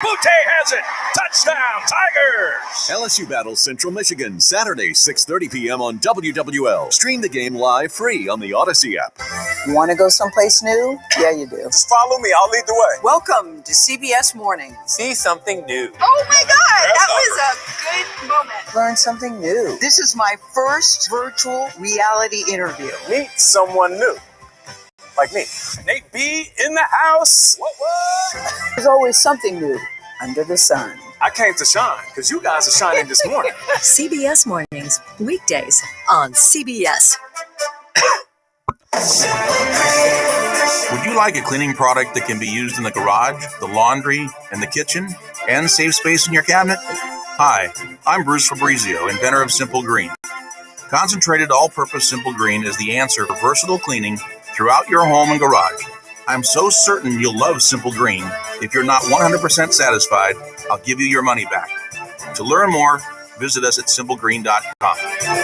Butte has it. Touchdown, Tigers. LSU battles Central Michigan Saturday, 6:30 p.m. on WWL. Stream the game live free on the Odyssey app. You want to go someplace new? Yeah, you do. Just follow me. I'll lead the way. Welcome to CBS Mornings. See something new. Oh my God, that was a good moment. Learn something new. This is my first virtual reality interview. Meet someone new. Like me. Nate B in the house. What? There's always something new under the sun. I came to shine because you guys are shining this morning. CBS Mornings, weekdays on CBS. Would you like a cleaning product that can be used in the garage, the laundry, and the kitchen, and save space in your cabinet? Hi, I'm Bruce Fabrizio, inventor of Simple Green. Concentrated all-purpose Simple Green is the answer for versatile cleaning throughout your home and garage. I'm so certain you'll love Simple Green. If you're not 100% satisfied, I'll give you your money back. To learn more, visit us at simplegreen.com.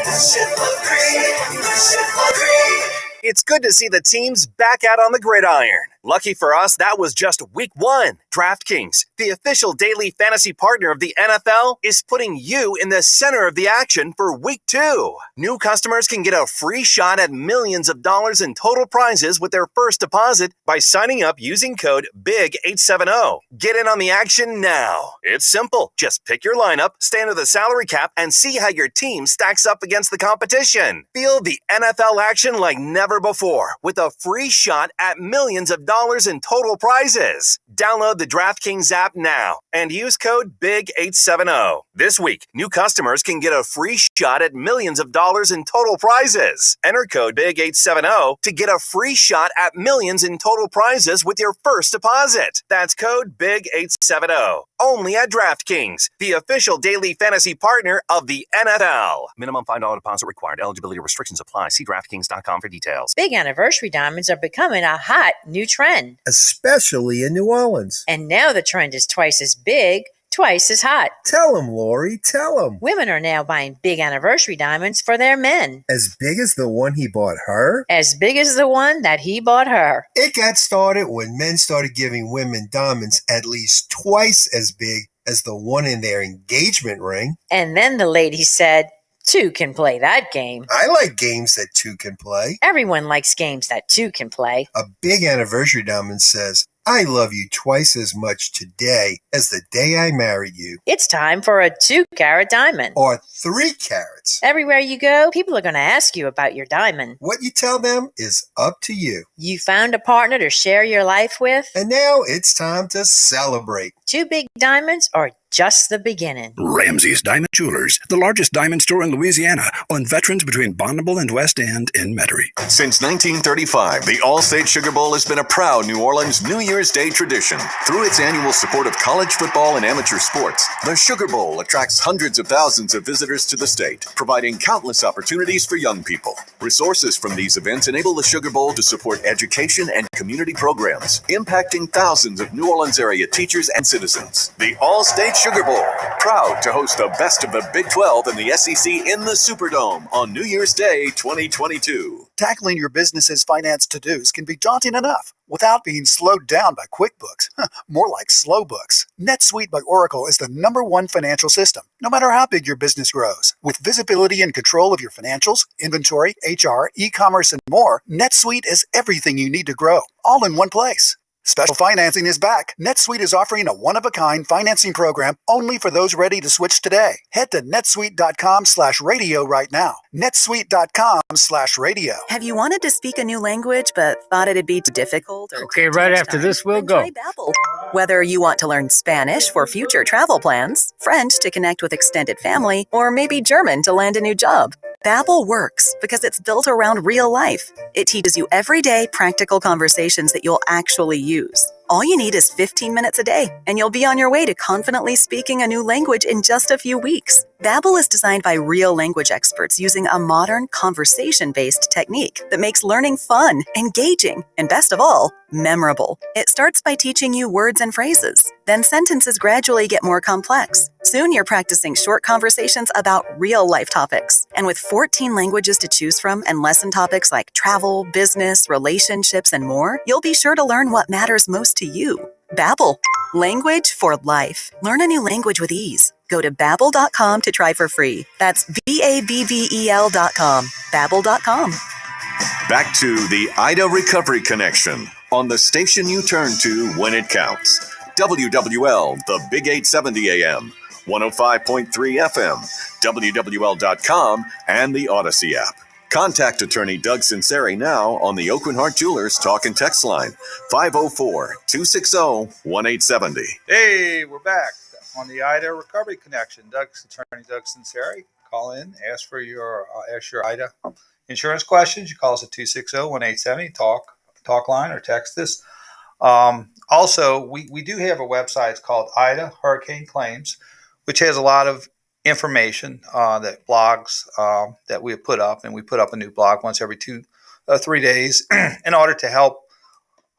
Simple Green, Simple Green. It's good to see the teams back out on the gridiron. Lucky for us, that was just week 1. DraftKings, the official daily fantasy partner of the NFL, is putting you in the center of the action for week 2. New customers can get a free shot at millions of dollars in total prizes with their first deposit by signing up using code BIG870. Get in on the action now. It's simple. Just pick your lineup, stay under the salary cap, and see how your team stacks up against the competition. Feel the NFL action like never before with a free shot at millions of dollars in total prizes. Download the DraftKings app now and use code BIG870. This week, new customers can get a free shot at millions of dollars in total prizes. Enter code BIG870 to get a free shot at millions in total prizes with your first deposit. That's code BIG870. Only at DraftKings, the official daily fantasy partner of the NFL. Minimum $5 deposit required. Eligibility restrictions apply. See DraftKings.com for details. Big anniversary diamonds are becoming a hot new trend. Especially in New Orleans. And now the trend is twice as big, twice as hot. Tell them, Lori, tell them. Women are now buying big anniversary diamonds for their men. As big as the one he bought her? As big as the one that he bought her. It got started when men started giving women diamonds at least twice as big as the one in their engagement ring. And then the lady said, 2 can play that game. I like games that 2 can play. Everyone likes games that 2 can play. A big anniversary diamond says, I love you twice as much today as the day I married you. It's time for a 2-carat diamond. Or 3 carats. Everywhere you go, people are going to ask you about your diamond. What you tell them is up to you. You found a partner to share your life with. And now it's time to celebrate. 2 big diamonds or just the beginning. Ramsey's Diamond Jewelers, the largest diamond store in Louisiana, on Veterans between Bonneville and West End in Metairie. Since 1935, the All-State Sugar Bowl has been a proud New Orleans New Year's Day tradition. Through its annual support of college football and amateur sports, the Sugar Bowl attracts hundreds of thousands of visitors to the state, providing countless opportunities for young people. Resources from these events enable the Sugar Bowl to support education and community programs, impacting thousands of New Orleans area teachers and citizens. The All-State Sugar Bowl, proud to host the best of the Big 12 and the SEC in the Superdome on New Year's Day 2022. Tackling your business's finance to-dos can be daunting enough without being slowed down by QuickBooks. More like slow books. NetSuite by Oracle is the #1 financial system, no matter how big your business grows. With visibility and control of your financials, inventory, HR, e-commerce, and more, NetSuite is everything you need to grow, all in one place. Special financing is back. NetSuite is offering a one-of-a-kind financing program only for those ready to switch today. Head to netsuite.com/radio right now. netsuite.com/radio. Have you wanted to speak a new language but thought it'd be too difficult? Okay, right after this, we'll go. Whether you want to learn Spanish for future travel plans, French to connect with extended family, or maybe German to land a new job, Babbel works because it's built around real life. It teaches you everyday practical conversations that you'll actually use. All you need is 15 minutes a day, and you'll be on your way to confidently speaking a new language in just a few weeks. Babbel is designed by real language experts using a modern, conversation-based technique that makes learning fun, engaging, and best of all, memorable. It starts by teaching you words and phrases. Then sentences gradually get more complex. Soon you're practicing short conversations about real-life topics. And with 14 languages to choose from and lesson topics like travel, business, relationships, and more, you'll be sure to learn what matters most to you. Babbel, Language for life. Learn a new language with ease. Go to Babbel.com to try for free. That's BABBEL.com. Babbel.com. Back to the Ida Recovery Connection on the station you turn to when it counts. WWL, the Big 870 AM, 105.3 FM, WWL.com, and the Odyssey app. Contact attorney Doug Sunseri now on the Oakland Heart Jewelers talk and text line 504-260-1870. Hey, we're back on the Ida Recovery Connection. Attorney Doug Sunseri. Call in, ask your Ida insurance questions. You call us at 260-1870, talk line, or text us. Also, we do have a website. It's called Ida Hurricane Claims, which has a lot of information, that blogs that we have put up, and we put up a new blog once every 3 days in order to help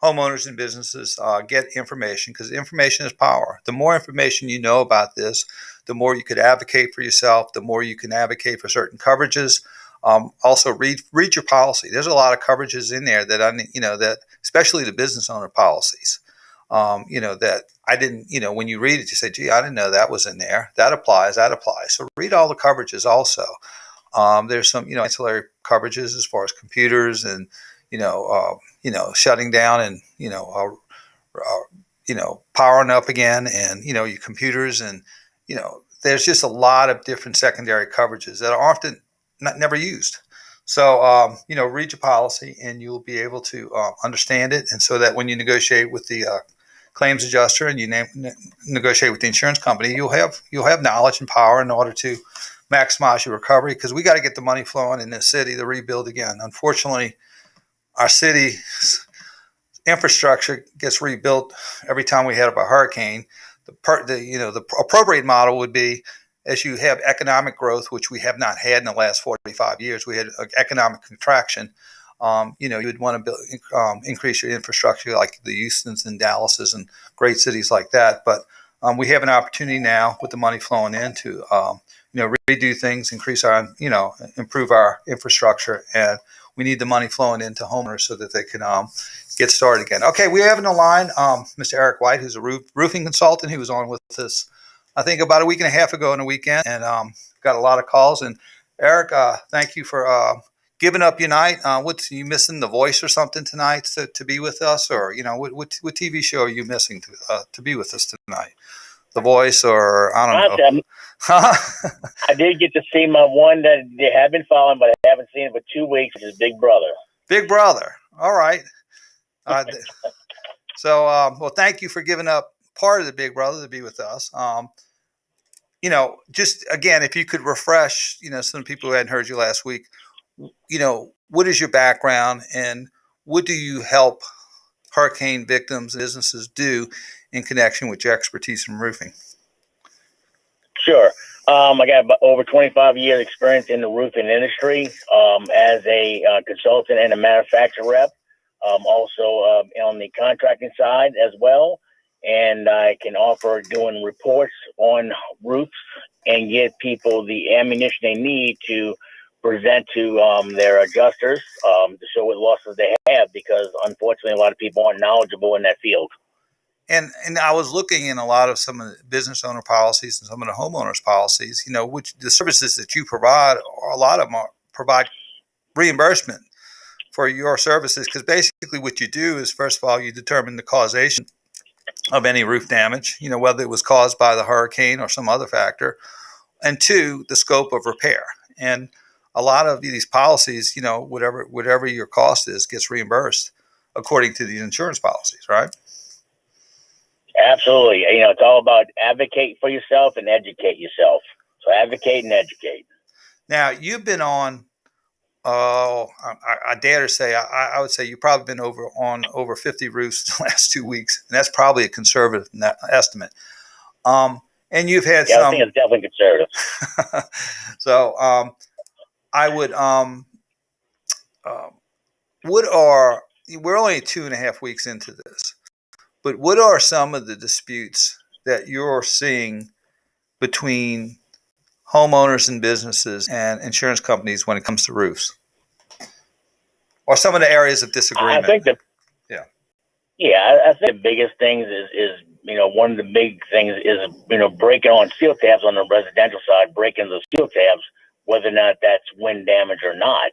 homeowners and businesses get information, because information is power. The more information you know about this, the more you could advocate for yourself, the more you can advocate for certain coverages. Also, read your policy. There's a lot of coverages in there that that especially the business owner policies. That I didn't, when you read it, you say, gee, I didn't know that was in there. That applies. So read all the coverages also. There's some, ancillary coverages as far as computers and, shutting down and, powering up again and, your computers and, there's just a lot of different secondary coverages that are often never used. So, read your policy and you'll be able to understand it. And so that when you negotiate with the claims adjuster and you negotiate with the insurance company, you'll have knowledge and power in order to maximize your recovery, because we got to get the money flowing in this city to rebuild again. Unfortunately, our city's infrastructure gets rebuilt every time we have a hurricane. The appropriate model would be, as you have economic growth, which we have not had in the last 45 years, we had economic contraction. You would want to increase your infrastructure like the Houstons and Dallases and great cities like that. But we have an opportunity now with the money flowing in to, redo things, increase our, improve our infrastructure. And we need the money flowing into homeowners so that they can get started again. Okay, we have on the line Mr. Eric White, who's a roofing consultant. He was on with us, I think, about a week and a half ago on the weekend, and got a lot of calls. And Eric, thank you for giving up your night. What's you missing, The Voice or something tonight to be with us, or what TV show are you missing to be with us tonight? The Voice, or I don't know. I did get to see my one that they have been following, but I haven't seen it for 2 weeks, which is Big Brother. Big Brother. All right. So, well, thank you for giving up part of the Big Brother to be with us. Just again, if you could refresh, some people who hadn't heard you last week, what is your background and what do you help hurricane victims and businesses do in connection with your expertise in roofing? Sure. I got about over 25 years experience in the roofing industry as a consultant and a manufacturer rep. Also on the contracting side as well. And I can offer doing reports on roofs and give people the ammunition they need to present to their adjusters to show what losses they have, because unfortunately a lot of people aren't knowledgeable in that field. And I was looking in a lot of some of the business owner policies and some of the homeowners policies, which the services that you provide, or a lot of them provide reimbursement for your services, because basically what you do is, first of all, you determine the causation of any roof damage, whether it was caused by the hurricane or some other factor, and two, the scope of repair. And a lot of these policies, whatever your cost is, gets reimbursed according to the insurance policies, right? Absolutely. It's all about advocate for yourself and educate yourself. So advocate and educate. Now, you've been on, I dare to say, I would say you've probably been on over 50 roofs in the last 2 weeks, and that's probably a conservative estimate. And you've had some. I think it's definitely conservative. So I would, we're only 2.5 weeks into this, but what are some of the disputes that you're seeing between homeowners and businesses and insurance companies when it comes to roofs? Or some of the areas of disagreement? I think I think the biggest things is one of the big things is, breaking on seal tabs on the residential side, breaking the seal tabs, whether or not that's wind damage or not.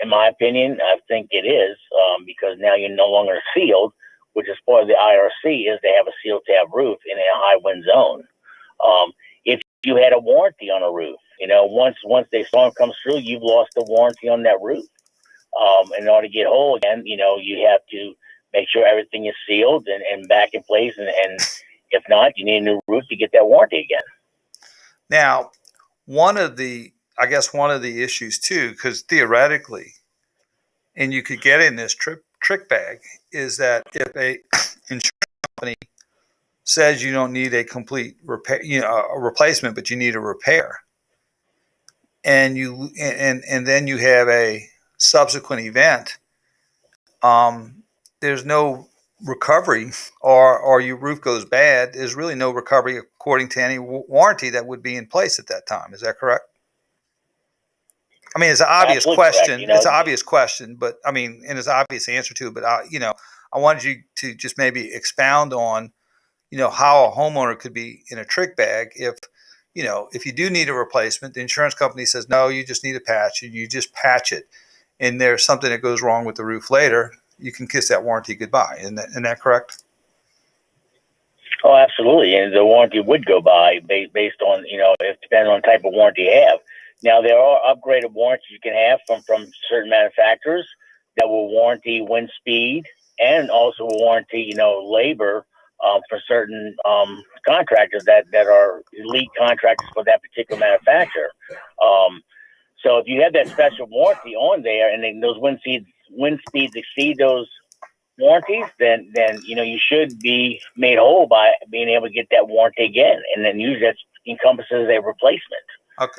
In my opinion, I think it is, because now you're no longer sealed, which is part of the IRC, is they have a seal tab roof in a high wind zone. If you had a warranty on a roof, once the storm comes through, you've lost the warranty on that roof. In order to get whole again, you have to make sure everything is sealed and back in place. And if not, you need a new roof to get that warranty again. Now, one of the issues too, because theoretically, and you could get in this trick bag, is that if a insurance company says you don't need a complete repair, a replacement, but you need a repair, and then you have a subsequent event, there's no recovery, or your roof goes bad, there's really no recovery according to any warranty that would be in place at that time. Is that correct? I mean, it's an obvious question. It's an obvious question, but I mean, and it's an obvious answer to it. But I wanted you to just maybe expound on, how a homeowner could be in a trick bag if you do need a replacement. The insurance company says no, you just need a patch, and you just patch it, and there's something that goes wrong with the roof later. You can kiss that warranty goodbye. Isn't that correct? Oh, absolutely. And the warranty would go by based on, it depends on the type of warranty you have. Now, there are upgraded warranties you can have from certain manufacturers that will warranty wind speed and also warranty, labor for certain contractors that are elite contractors for that particular manufacturer. So if you have that special warranty on there and then those wind speeds exceed those warranties, then you should be made whole by being able to get that warranty again, and then usually that encompasses a replacement of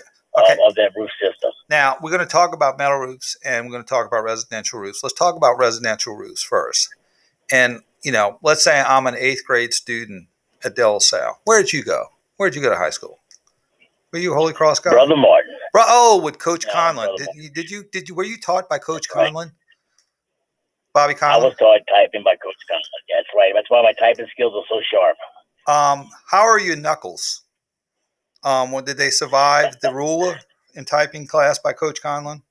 that roof system. Now we're going to talk about metal roofs and we're going to talk about residential roofs. Let's talk about residential roofs first. And let's say I'm an 8th grade student at De La Salle. Where did you go? Where did you go to high school? Were you a Holy Cross guy? Brother Martin. With Coach Conlon. Were you taught by Coach Conlon? Bobby Conlon? I was taught typing by Coach Conlon. That's right. That's why my typing skills are so sharp. How are your knuckles? Did they survive the ruler in typing class by Coach Conlon?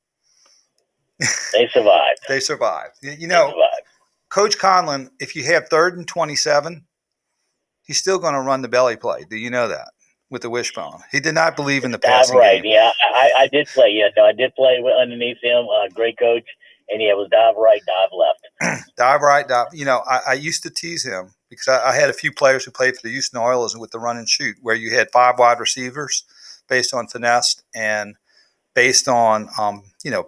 They survived. They survived. Coach Conlon, if you have 3rd and 27, he's still going to run the belly play. Do you know that? With the wishbone. He did not believe in the passing right. game. Yeah, I did play. Yeah, no, I did play underneath him. Great coach. And it was dive right, dive left. Dive right, dive. I used to tease him because I had a few players who played for the Houston Oilers with the run and shoot, where you had 5 wide receivers based on finesse and based on,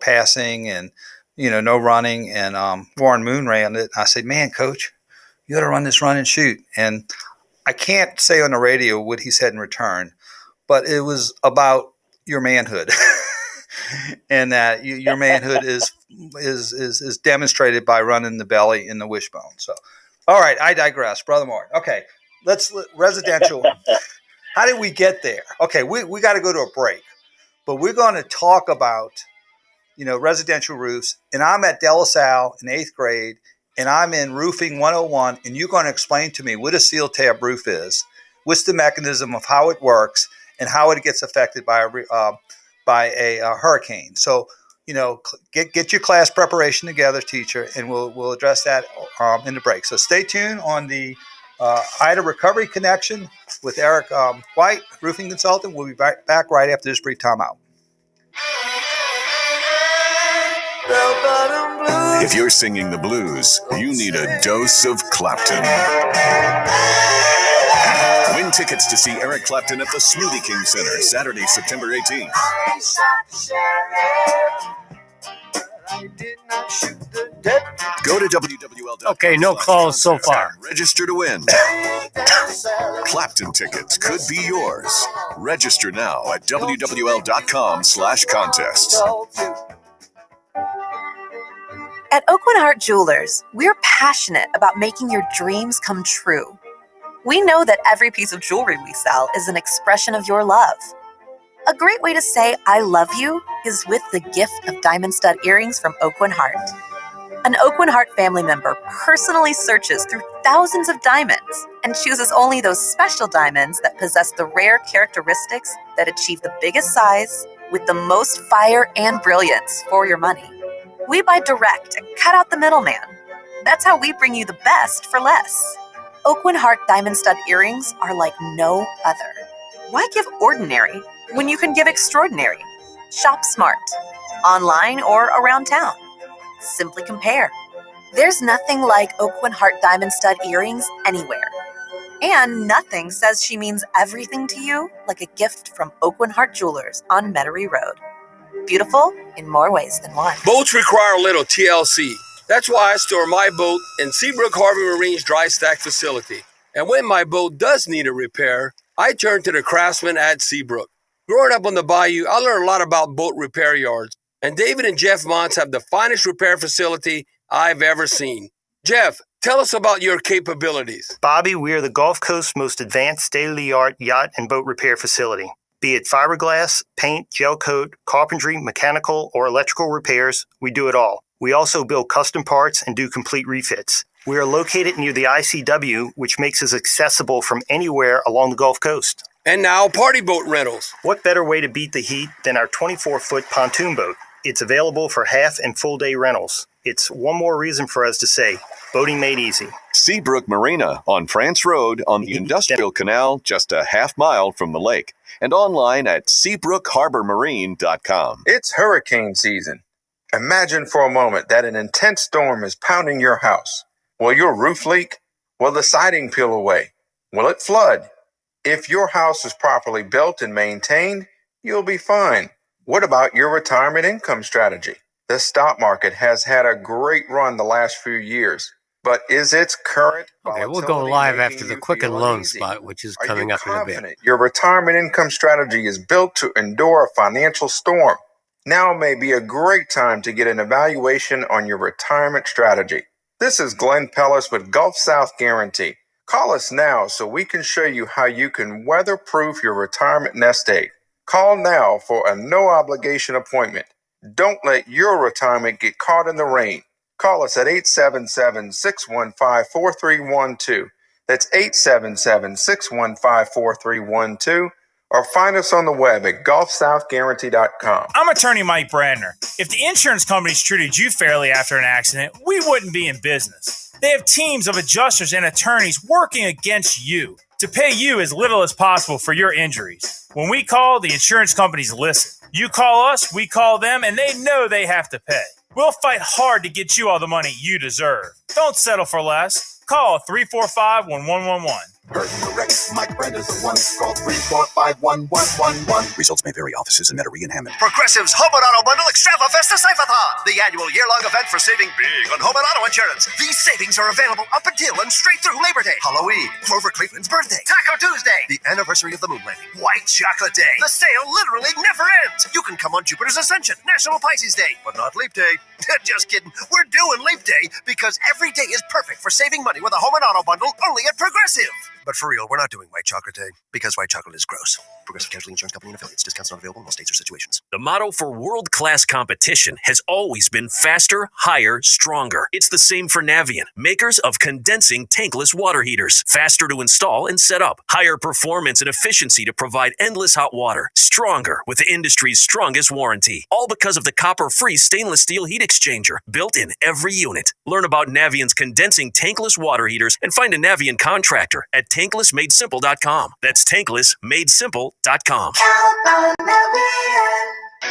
passing and, no running. And Warren Moon ran it. I said, man, coach, you got to run this run and shoot. And I can't say on the radio what he said in return, but it was about your manhood. And that your manhood is demonstrated by running the belly and the wishbone. So, all right, I digress, Brother Martin. Okay, residential. How did we get there? Okay, we got to go to a break, but we're going to talk about residential roofs. And I'm at De La Salle in 8th grade, and I'm in Roofing 101, and you're going to explain to me what a seal tab roof is, what's the mechanism of how it works, and how it gets affected by a hurricane. So, get your class preparation together, teacher, and we'll address that in the break. So stay tuned on the Ida Recovery Connection with Eric White, roofing consultant. We'll be back right after this brief timeout. If you're singing the blues, you need a dose of Clapton. Win tickets to see Eric Clapton at the Smoothie King Center, Saturday, September 18th. Go to WWL.com. Okay, no calls so far. Register to win. Clapton tickets could be yours. Register now at WWL.com/contests. At Oakwood Heart Jewelers, we're passionate about making your dreams come true. We know that every piece of jewelry we sell is an expression of your love. A great way to say I love you is with the gift of diamond stud earrings from Oakwood Heart. An Oakwood Heart family member personally searches through thousands of diamonds and chooses only those special diamonds that possess the rare characteristics that achieve the biggest size with the most fire and brilliance for your money. We buy direct and cut out the middleman. That's how we bring you the best for less. Oakwin Heart diamond stud earrings are like no other. Why give ordinary when you can give extraordinary? Shop smart, online or around town. Simply compare. There's nothing like Oakwin Heart diamond stud earrings anywhere. And nothing says she means everything to you like a gift from Oakwin Heart Jewelers on Metairie Road. Beautiful in more ways than one. Boats require a little TLC. That's why I store my boat in Seabrook Harbor Marine's dry stack facility. And when my boat does need a repair, I turn to the craftsmen at Seabrook. Growing up on the bayou, I learned a lot about boat repair yards. And David and Jeff Montz have the finest repair facility I've ever seen. Jeff, tell us about your capabilities. Bobby, we are the Gulf Coast's most advanced state-of-the-art yacht and boat repair facility. Be it fiberglass, paint, gel coat, carpentry, mechanical, or electrical repairs, we do it all. We also build custom parts and do complete refits. We are located near the ICW, which makes us accessible from anywhere along the Gulf Coast. And now, party boat rentals. What better way to beat the heat than our 24-foot pontoon boat? It's available for half and full day rentals. It's one more reason for us to say, boating made easy. Seabrook Marina on France Road on the Industrial Canal, just a half mile from the lake. And online at SeabrookHarborMarine.com. It's hurricane season. Imagine for a moment that an intense storm is pounding your house. Will your roof leak? Will the siding peel away? Will it flood? If your house is properly built and maintained, you'll be fine. What about your retirement income strategy? The stock market has had a great run the last few years, but is its current we'll go live after the Quicken Loan spot, which is coming up in a bit. Your retirement income strategy is built to endure a financial storm. Now may be a great time to get an evaluation on your retirement strategy. This is Glenn Pellis with Gulf South Guarantee. Call us now so we can show you how you can weatherproof your retirement nest egg. Call now for a no-obligation appointment. Don't let your retirement get caught in the rain. Call us at 877-615-4312. That's 877-615-4312. Or find us on the web at GulfSouthGuarantee.com. I'm attorney Mike Bradner. If the insurance companies treated you fairly after an accident, we wouldn't be in business. They have teams of adjusters and attorneys working against you to pay you as little as possible for your injuries. When we call, the insurance companies listen. You call us, we call them, and they know they have to pay. We'll fight hard to get you all the money you deserve. Don't settle for less. Call 345-1111. Heard correct. Mike Brenda's the one. Call 345-1111. Results may vary. Offices in Metairie and Hammond. Progressive's Home and Auto Bundle Extravafesta Save-a-thon, the annual year-long event for saving big on home and auto insurance. These savings are available up until and straight through Labor Day, Halloween, Clover Cleveland's birthday, Taco Tuesday, the anniversary of the moon landing, White Chocolate Day. The sale literally never ends. You can come on Jupiter's Ascension, National Pisces Day, but not Leap Day. Just kidding. We're doing Leap Day because every day is perfect for saving money with a home and auto bundle only at Progressive. But for real, we're not doing White Chocolate Day because white chocolate is gross. Progressive Casualty Insurance Company and affiliates. Discounts not available in all states or situations. The motto for world-class competition has always been faster, higher, stronger. It's the same for Navien, makers of condensing tankless water heaters. Faster to install and set up. Higher performance and efficiency to provide endless hot water. Stronger with the industry's strongest warranty. All because of the copper-free stainless steel heat exchanger built in every unit. Learn about Navien's condensing tankless water heaters and find a Navien contractor at tanklessmadesimple.com. That's tanklessmadesimple.com.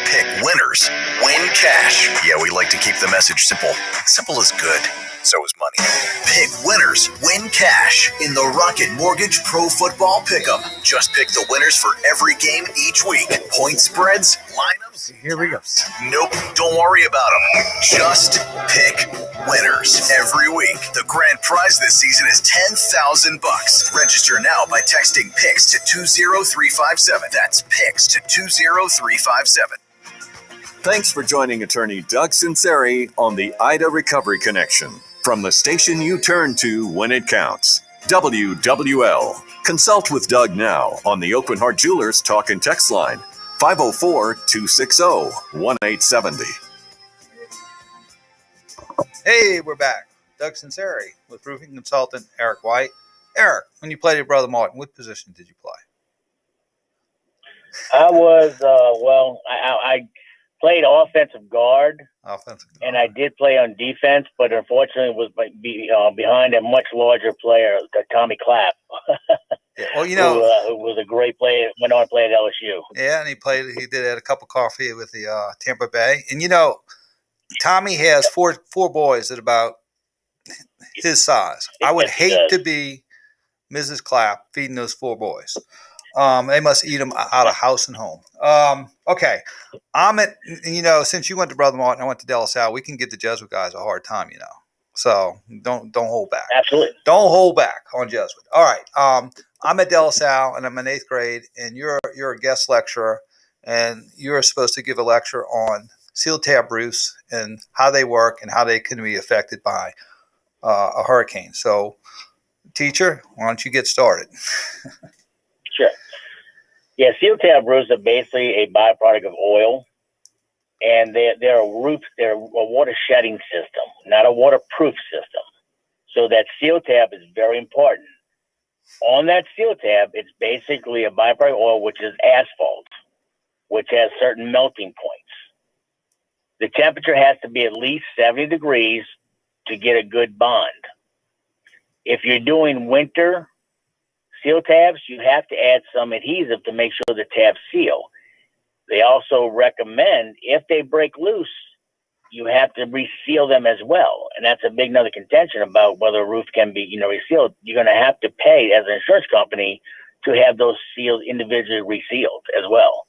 Pick winners. Win cash. Yeah, we like to keep the message simple. Simple is good. So is money. Pick winners. Win cash in the Rocket Mortgage Pro Football Pickup. Just pick the winners for every game each week. Point spreads, lineups. Here we go. Nope, don't worry about them. Just pick winners every week. The grand prize this season is $10,000. Register now by texting PICS to 20357. That's PICS to 20357. Thanks for joining attorney Doug Sunseri on the Ida Recovery Connection. From the station you turn to when it counts. WWL. Consult with Doug now on the Oakwin Heart Jewelers Talk and Text line. 504-260-1870. Hey, we're back. Doug Sunseri with roofing consultant Eric White. Eric, when you played at Brother Martin, what position did you play? I was I played offensive guard. And I did play on defense, but unfortunately was behind a much larger player, Tommy Clapp. Yeah, well, who was a great player, went on to play at LSU. Yeah, and he did at a cup of coffee with the Tampa Bay. And Tommy has four boys at about his size. I would hate to be Mrs. Clapp feeding those four boys. They must eat them out of house and home. Okay. Since you went to Brother Martin, I went to De La Salle, we can give the Jesuit guys a hard time, So don't hold back. Absolutely. Don't hold back on Jesuit. All right. I'm at De La Salle and I'm in 8th grade, and you're a guest lecturer, and you're supposed to give a lecture on seal tab roofs and how they work and how they can be affected by a hurricane. So, teacher, why don't you get started? Sure. Yeah, seal tab roofs are basically a byproduct of oil, and they're a roof. They're a water shedding system, not a waterproof system. So that seal tab is very important. On that seal tab, it's basically a byproduct oil, which is asphalt, which has certain melting points. The temperature has to be at least 70 degrees to get a good bond. If you're doing winter seal tabs, you have to add some adhesive to make sure the tabs seal. They also recommend if they break loose, you have to reseal them as well. And that's a big another contention about whether a roof can be, resealed. You're going to have to pay as an insurance company to have those seals individually resealed as well.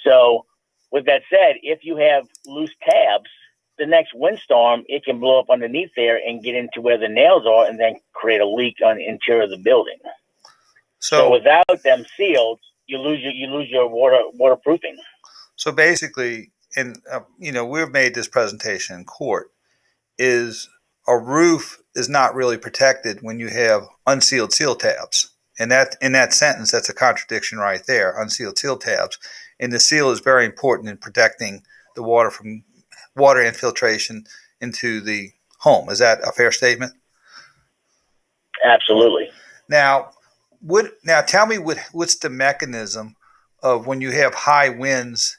So with that said, if you have loose tabs, the next windstorm, it can blow up underneath there and get into where the nails are and then create a leak on the interior of the building. So without them sealed, you lose your waterproofing. So basically, we've made this presentation in court, is a roof is not really protected when you have unsealed seal tabs. And that in that sentence, that's a contradiction right there, unsealed seal tabs. And the seal is very important in protecting the water from water infiltration into the home. Is that a fair statement? Absolutely. Now tell me what's the mechanism of when you have high winds,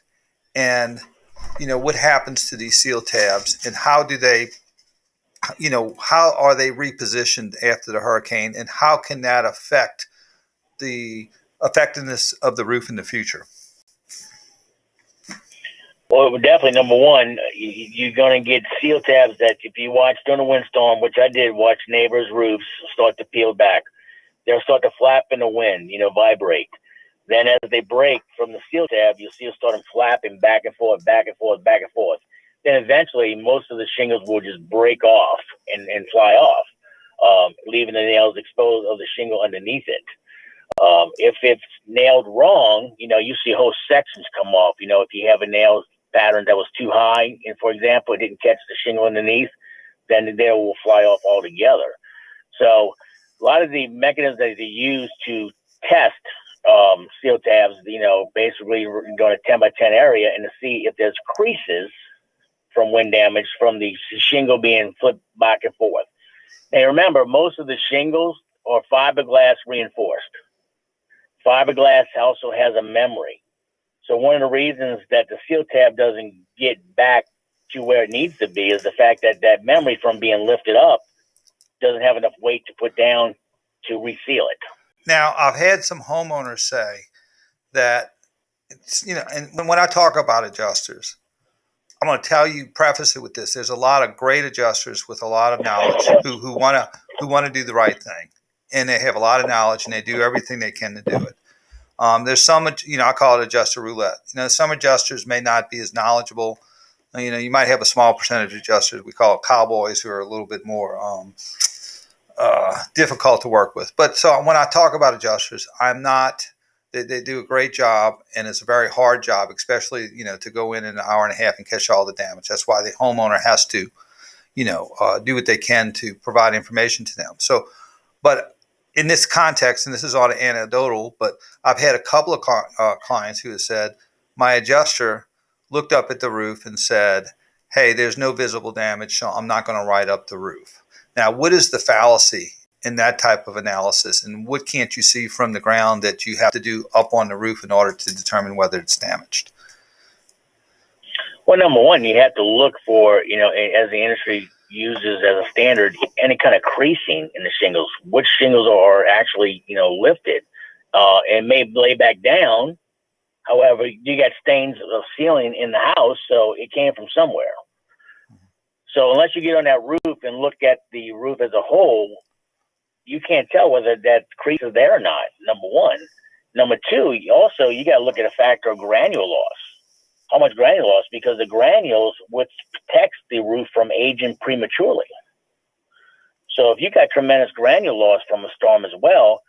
and what happens to these seal tabs, and how do they, how are they repositioned after the hurricane, and how can that affect the effectiveness of the roof in the future? Well, definitely, number one, you're going to get seal tabs that if you watch during a windstorm, which I did watch neighbors' roofs start to peel back. They'll start to flap in the wind, vibrate. Then as they break from the seal tab, you'll see them start flapping back and forth, back and forth, back and forth. Then eventually, most of the shingles will just break off and fly off, leaving the nails exposed of the shingle underneath it. If it's nailed wrong, you see whole sections come off. If you have a nail pattern that was too high, and for example, it didn't catch the shingle underneath, then the nail will fly off altogether. So a lot of the mechanisms that they use to test seal tabs, basically going to 10 by 10 area and to see if there's creases from wind damage from the shingle being flipped back and forth. Now remember, most of the shingles are fiberglass reinforced. Fiberglass also has a memory. So one of the reasons that the seal tab doesn't get back to where it needs to be is the fact that that memory from being lifted up doesn't have enough weight to put down to reseal it. Now, I've had some homeowners say that, and when I talk about adjusters, I'm going to preface it with this. There's a lot of great adjusters with a lot of knowledge who want to do the right thing. And they have a lot of knowledge and they do everything they can to do it. There's some, I call it adjuster roulette. Some adjusters may not be as knowledgeable. You might have a small percentage of adjusters. We call it cowboys, who are a little bit more difficult to work with. But so when I talk about adjusters, they do a great job, and it's a very hard job, especially, to go in an hour and a half and catch all the damage. That's why the homeowner has to, do what they can to provide information to them. So, but in this context, and this is all anecdotal, but I've had a couple of clients who have said, my adjuster looked up at the roof and said, hey, there's no visible damage, so I'm not going to write up the roof. Now, what is the fallacy in that type of analysis, and what can't you see from the ground that you have to do up on the roof in order to determine whether it's damaged? Well, number one, you have to look for, as the industry uses as a standard, any kind of creasing in the shingles, which shingles are actually, lifted and may lay back down. However, you got stains of ceiling in the house, so it came from somewhere. So unless you get on that roof and look at the roof as a whole, you can't tell whether that crease is there or not, number one. Number two, you got to look at a factor of granule loss. How much granule loss? Because the granules, which protects the roof from aging prematurely. So if you got tremendous granule loss from a storm as well,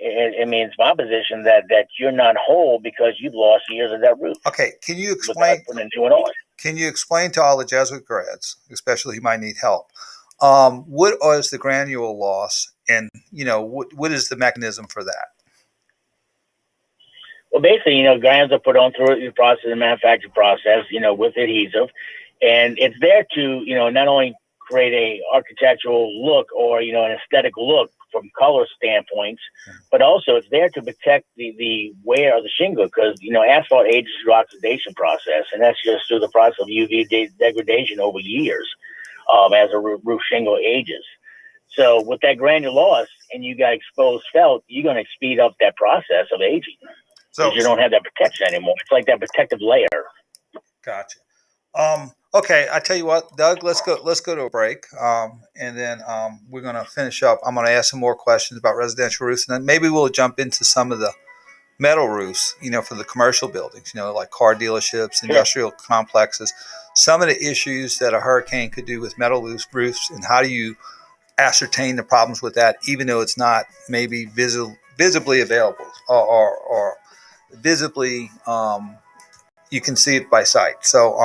it means my position that you're not whole because you've lost years of that roof. Okay, can you explain? Can you explain to all the Jesuit grads, especially who might need help, what is the granule loss, and what is the mechanism for that? Well, basically, granules are put on through the process, the manufacturing process, with adhesive, and it's there to, not only create a architectural look or, an aesthetic look from color standpoints, but also it's there to protect the wear of the shingle because, asphalt ages through oxidation process, and that's just through the process of UV degradation over years as a roof shingle ages. So with that granule loss and you got exposed felt, you're going to speed up that process of aging. So you don't have that protection anymore. It's like that protective layer. Gotcha. Okay, I tell you what, Doug, let's go to a break, and then we're going to finish up. I'm going to ask some more questions about residential roofs, and then maybe we'll jump into some of the metal roofs, for the commercial buildings, like car dealerships, industrial complexes, some of the issues that a hurricane could do with metal roofs, and how do you ascertain the problems with that, even though it's not maybe visibly available or visibly you can see it by sight. So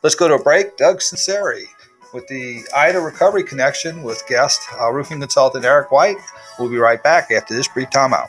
let's go to a break. Doug Sunseri with the Ida Recovery Connection with guest roofing consultant Eric White. We'll be right back after this brief timeout.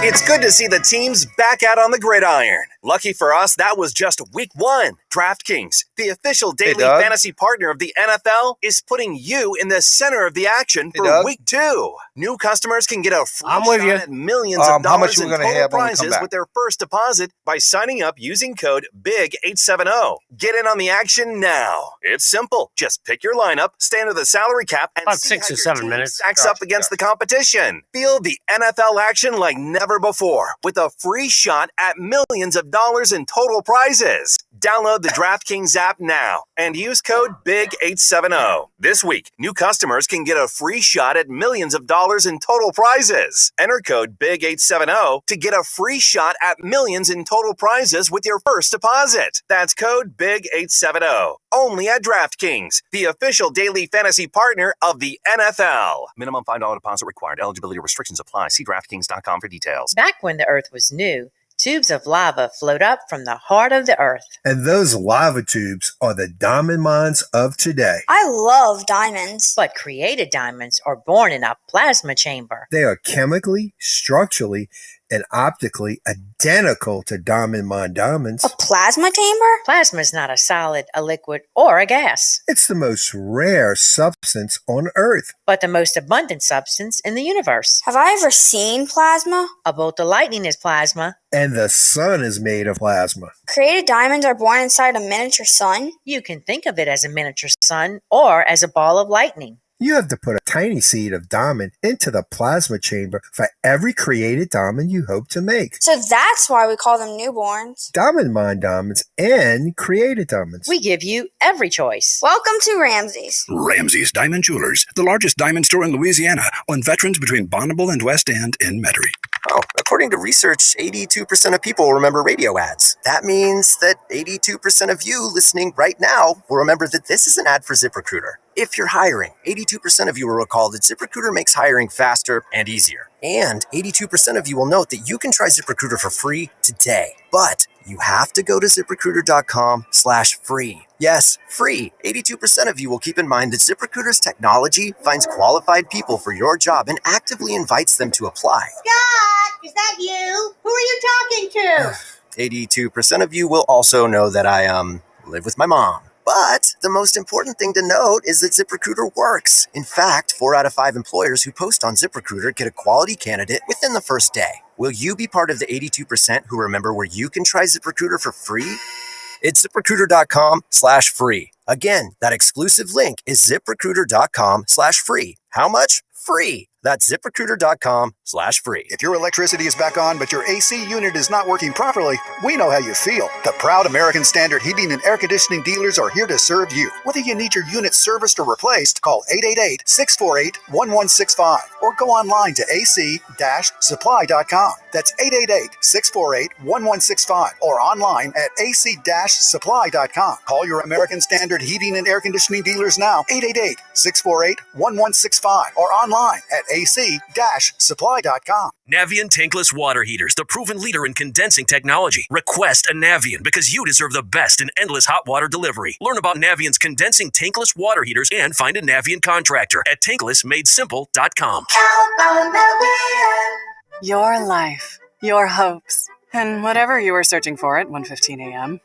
It's good to see the teams back out on the gridiron. Lucky for us, that was just week one. DraftKings, the official daily fantasy partner of the NFL, is putting you in the center of the action for week two. New customers can get a free shot at millions of dollars in total prizes with their first deposit by signing up using code BIG870. Get in on the action now. It's simple. Just pick your lineup, stay under the salary cap, and about see 6 how or your 7 team minutes. stacks up against the competition. Feel the NFL action like never before with a free shot at millions of dollars in total prizes. Download the DraftKings app now and use code BIG870. This week, new customers can get a free shot at millions of dollars in total prizes. Enter code BIG870 to get a free shot at millions in total prizes with your first deposit. That's code BIG870. Only at DraftKings, the official daily fantasy partner of the NFL. Minimum $5 deposit required. Eligibility restrictions apply. See DraftKings.com for details. Back when the earth was new, tubes of lava flowed up from the heart of the earth. And those lava tubes are the diamond mines of today. I love diamonds. But created diamonds are born in a plasma chamber. They are chemically, structurally, and optically identical to diamond mine diamonds. A plasma chamber? Plasma is not a solid, a liquid, or a gas. It's the most rare substance on Earth, but the most abundant substance in the universe. Have I ever seen plasma? A bolt of lightning is plasma. And the sun is made of plasma. Created diamonds are born inside a miniature sun? You can think of it as a miniature sun or as a ball of lightning. You have to put a tiny seed of diamond into the plasma chamber for every created diamond you hope to make. So that's why we call them newborns. Diamond mine diamonds and created diamonds. We give you every choice. Welcome to Ramsey's. Ramsey's Diamond Jewelers, the largest diamond store in Louisiana, on Veterans between Bonneville and West End in Metairie. Oh, according to research, 82% of people remember radio ads. That means that 82% of you listening right now will remember that this is an ad for ZipRecruiter. If you're hiring, 82% of you will recall that ZipRecruiter makes hiring faster and easier. And 82% of you will note that you can try ZipRecruiter for free today. But you have to go to ZipRecruiter.com/free. Yes, free. 82% of you will keep in mind that ZipRecruiter's technology finds qualified people for your job and actively invites them to apply. Scott, is that you? Who are you talking to? 82% of you will also know that I live with my mom. But the most important thing to note is that ZipRecruiter works. In fact, 4 out of 5 employers who post on ZipRecruiter get a quality candidate within the first day. Will you be part of the 82% who remember where you can try ZipRecruiter for free? It's ZipRecruiter.com/free. Again, that exclusive link is ZipRecruiter.com/free. How much? Free. That's ZipRecruiter.com/free. If your electricity is back on, but your AC unit is not working properly, we know how you feel. The proud American Standard Heating and Air Conditioning dealers are here to serve you. Whether you need your unit serviced or replaced, call 888-648-1165 or go online to ac-supply.com. That's 888-648-1165 or online at ac-supply.com. Call your American Standard Heating and Air Conditioning dealers now, 888-648-1165 or online at ac-supply.com. Navien tankless water heaters, the proven leader in condensing technology. Request a Navien because you deserve the best in endless hot water delivery. Learn about Navien's condensing tankless water heaters and find a Navien contractor at tanklessmadesimple.com. Your life, your hopes, and whatever you were searching for at 1:15 a.m.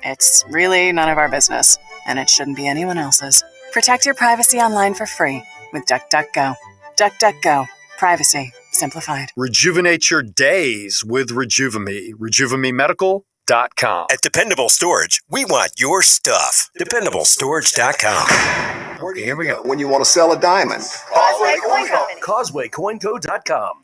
It's really none of our business, and it shouldn't be anyone else's. Protect your privacy online for free with DuckDuckGo. DuckDuckGo. Privacy simplified. Rejuvenate your days with Rejuvame. RejuvameMedical.com. At Dependable Storage, we want your stuff. DependableStorage.com. Okay, here we go. When you want to sell a diamond. CausewayCoinCo.com.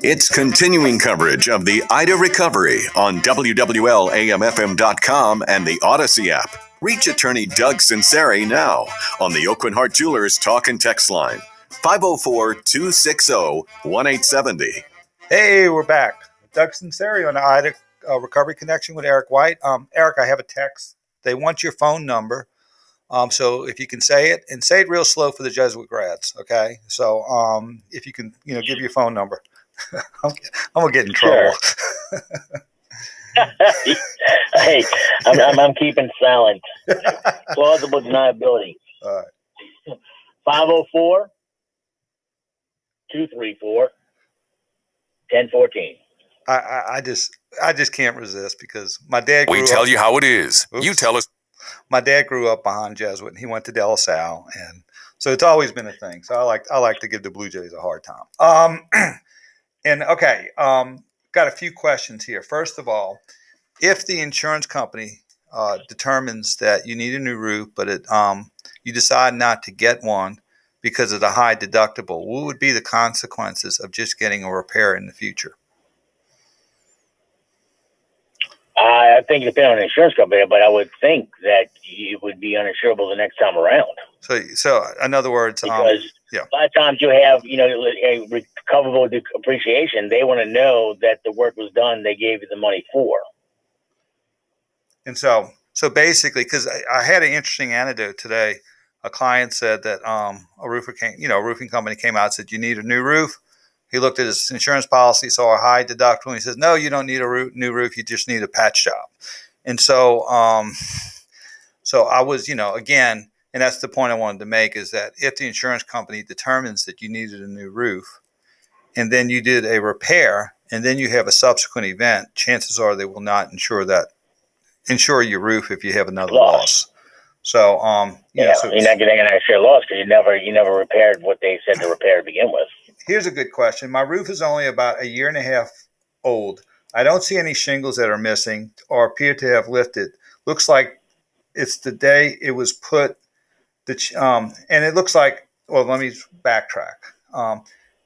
It's continuing coverage of the Ida recovery on WWL AMFM.com and the Odyssey app. Reach attorney Doug Sunseri now on the Oakland Heart Jewelers Talk and Text line, 504-260-1870. Hey, we're back. Doug Sunseri on the Ida Recovery Connection with Eric White. Eric, I have a text. They want your phone number. So if you can say it, and say it real slow for the Jesuit grads, okay? So if you can, give your phone number. I'm going to get in trouble. Sure. Hey, I'm keeping silent. Plausible deniability. All right. 504-234-1014. I just can't resist because my dad grew We tell up, you how it is. Oops. You tell us. My dad grew up behind Jesuit, and he went to De La Salle, and so it's always been a thing. So I like to give the Blue Jays a hard time. Got a few questions here. First of all, if the insurance company determines that you need a new roof, but you decide not to get one because of the high deductible, what would be the consequences of just getting a repair in the future? I think it depends on the insurance company, but I would think that it would be uninsurable the next time around. So in other words, because a lot of times you have, a recoverable appreciation. They want to know that the work was done. They gave you the money for. And so basically, because I had an interesting anecdote today. A client said that a roofing company came out and said, you need a new roof. He looked at his insurance policy, saw a high deductible, and he says, no, you don't need a new roof. You just need a patch job. And so I was, again, and that's the point I wanted to make, is that if the insurance company determines that you needed a new roof and then you did a repair and then you have a subsequent event, chances are they will not insure your roof if you have another loss. So, you're not getting an extra loss because you never repaired what they said to repair to begin with. Here's a good question. My roof is only about a year and a half old. I don't see any shingles that are missing or appear to have lifted. Looks like it's the day it was put. And it looks like, well, let me backtrack.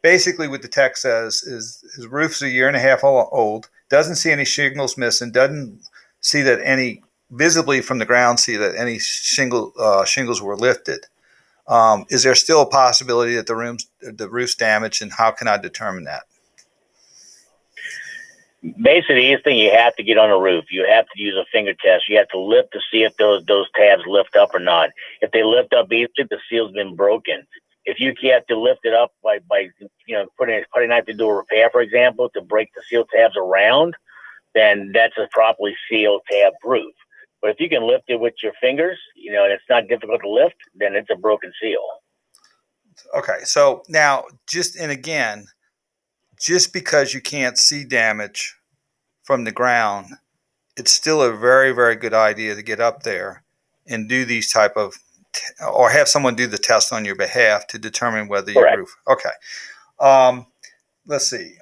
Basically, what the text says is his roof's a year and a half old, doesn't see any shingles missing, doesn't see that any visibly from the ground, see that any shingles were lifted. Is there still a possibility that the roof's damaged, and how can I determine that? Basically, the easiest thing, you have to get on a roof. You have to use a finger test. You have to lift to see if those tabs lift up or not. If they lift up easily, the seal's been broken. If you have to lift it up by putting a knife to do a repair, for example, to break the seal tabs around, then that's a properly sealed tab roof. But if you can lift it with your fingers, and it's not difficult to lift, then it's a broken seal. Okay, so now just because you can't see damage from the ground, it's still a very, very good idea to get up there and do these type of, or have someone do the test on your behalf to determine whether Correct. your roof. Okay. Let's see.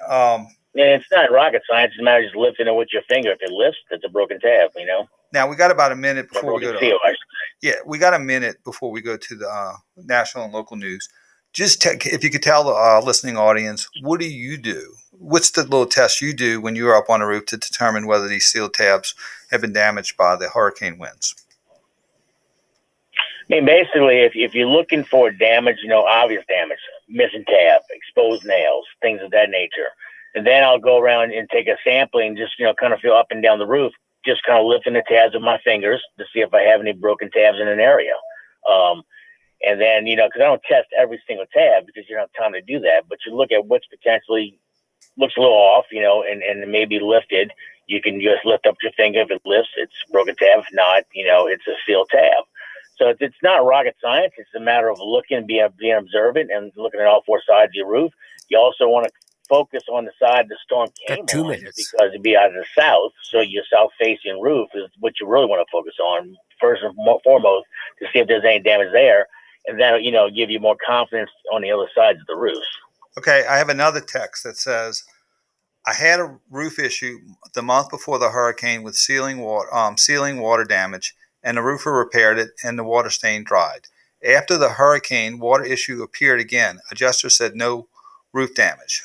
Yeah, it's not rocket science. It's a matter of just lifting it with your finger. If it lifts, it's a broken tab, you know? Now we got about a minute before we go to seal, we got a minute before we go to the national and local news. Just if you could tell the listening audience, what do you do? What's the little test you do when you're up on a roof to determine whether these seal tabs have been damaged by the hurricane winds? I mean, basically, if you're looking for damage, obvious damage, missing tab, exposed nails, things of that nature, and then I'll go around and take a sampling, just, kind of feel up and down the roof, just kind of lifting the tabs with my fingers to see if I have any broken tabs in an area. And then, because I don't test every single tab because you don't have time to do that, but you look at what's potentially looks a little off, and maybe lifted. You can just lift up your finger. If it lifts, it's broken tab. If not, it's a sealed tab. So it's not rocket science. It's a matter of looking, being observant, and looking at all four sides of your roof. You also want to focus on the side the storm came on because it'd be out of the south. So your south-facing roof is what you really want to focus on first and foremost to see if there's any damage there, and that'll give you more confidence on the other sides of the roof. Okay, I have another text that says, I had a roof issue the month before the hurricane with ceiling water damage, and the roofer repaired it, and the water stain dried. After the hurricane, water issue appeared again. Adjuster said no roof damage.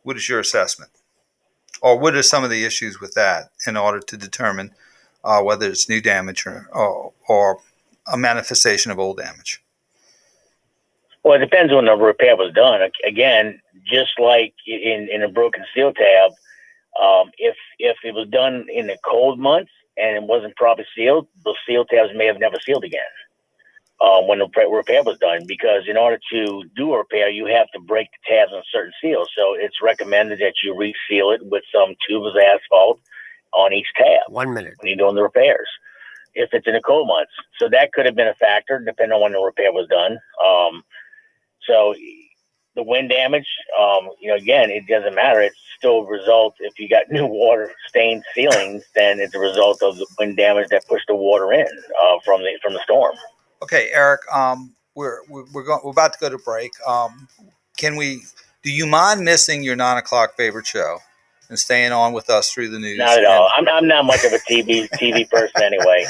What is your assessment? Or what are some of the issues with that in order to determine whether it's new damage or a manifestation of old damage? Well, it depends when the repair was done. Again, just like in a broken seal tab, if it was done in the cold months and it wasn't properly sealed, those seal tabs may have never sealed again when the repair was done. Because in order to do a repair, you have to break the tabs on certain seals. So it's recommended that you reseal it with some tubeless asphalt on each tab. 1 minute. When you're doing the repairs, if it's in the cold months. So that could have been a factor depending on when the repair was done. So the wind damage, again, it doesn't matter. It's still a result. If you got new water stained ceilings, then it's a result of the wind damage that pushed the water in from the storm. Okay, Eric, we're about to go to break. Do you mind missing your 9:00 favorite show and staying on with us through the news? Not at all. I'm not much of a TV person anyway.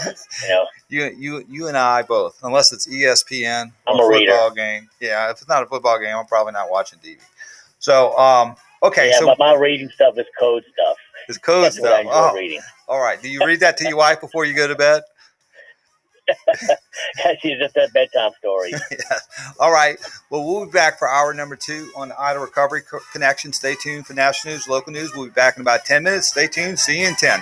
You and I both, unless it's ESPN or I'm a football reader. game. Yeah, if it's not a football game, I'm probably not watching TV. So, okay. Yeah, so but my reading stuff is code stuff. It's code That's stuff. what I enjoy Oh, reading. all right. Do you read that to your wife before you go to bed? She's just a bedtime story. Yeah. All right. Well, we'll be back for hour number 2 on the Ida Recovery Connection. Stay tuned for national news, local news. We'll be back in about 10 minutes. Stay tuned. See you in 10.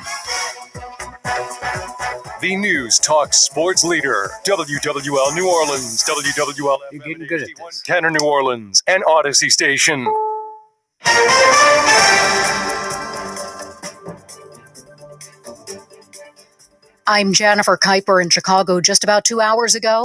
The News Talk Sports Leader, WWL New Orleans, WWL You're getting good at this. Tanner New Orleans, and Odyssey Station. I'm Jennifer Kuiper in Chicago. Just about 2 hours ago,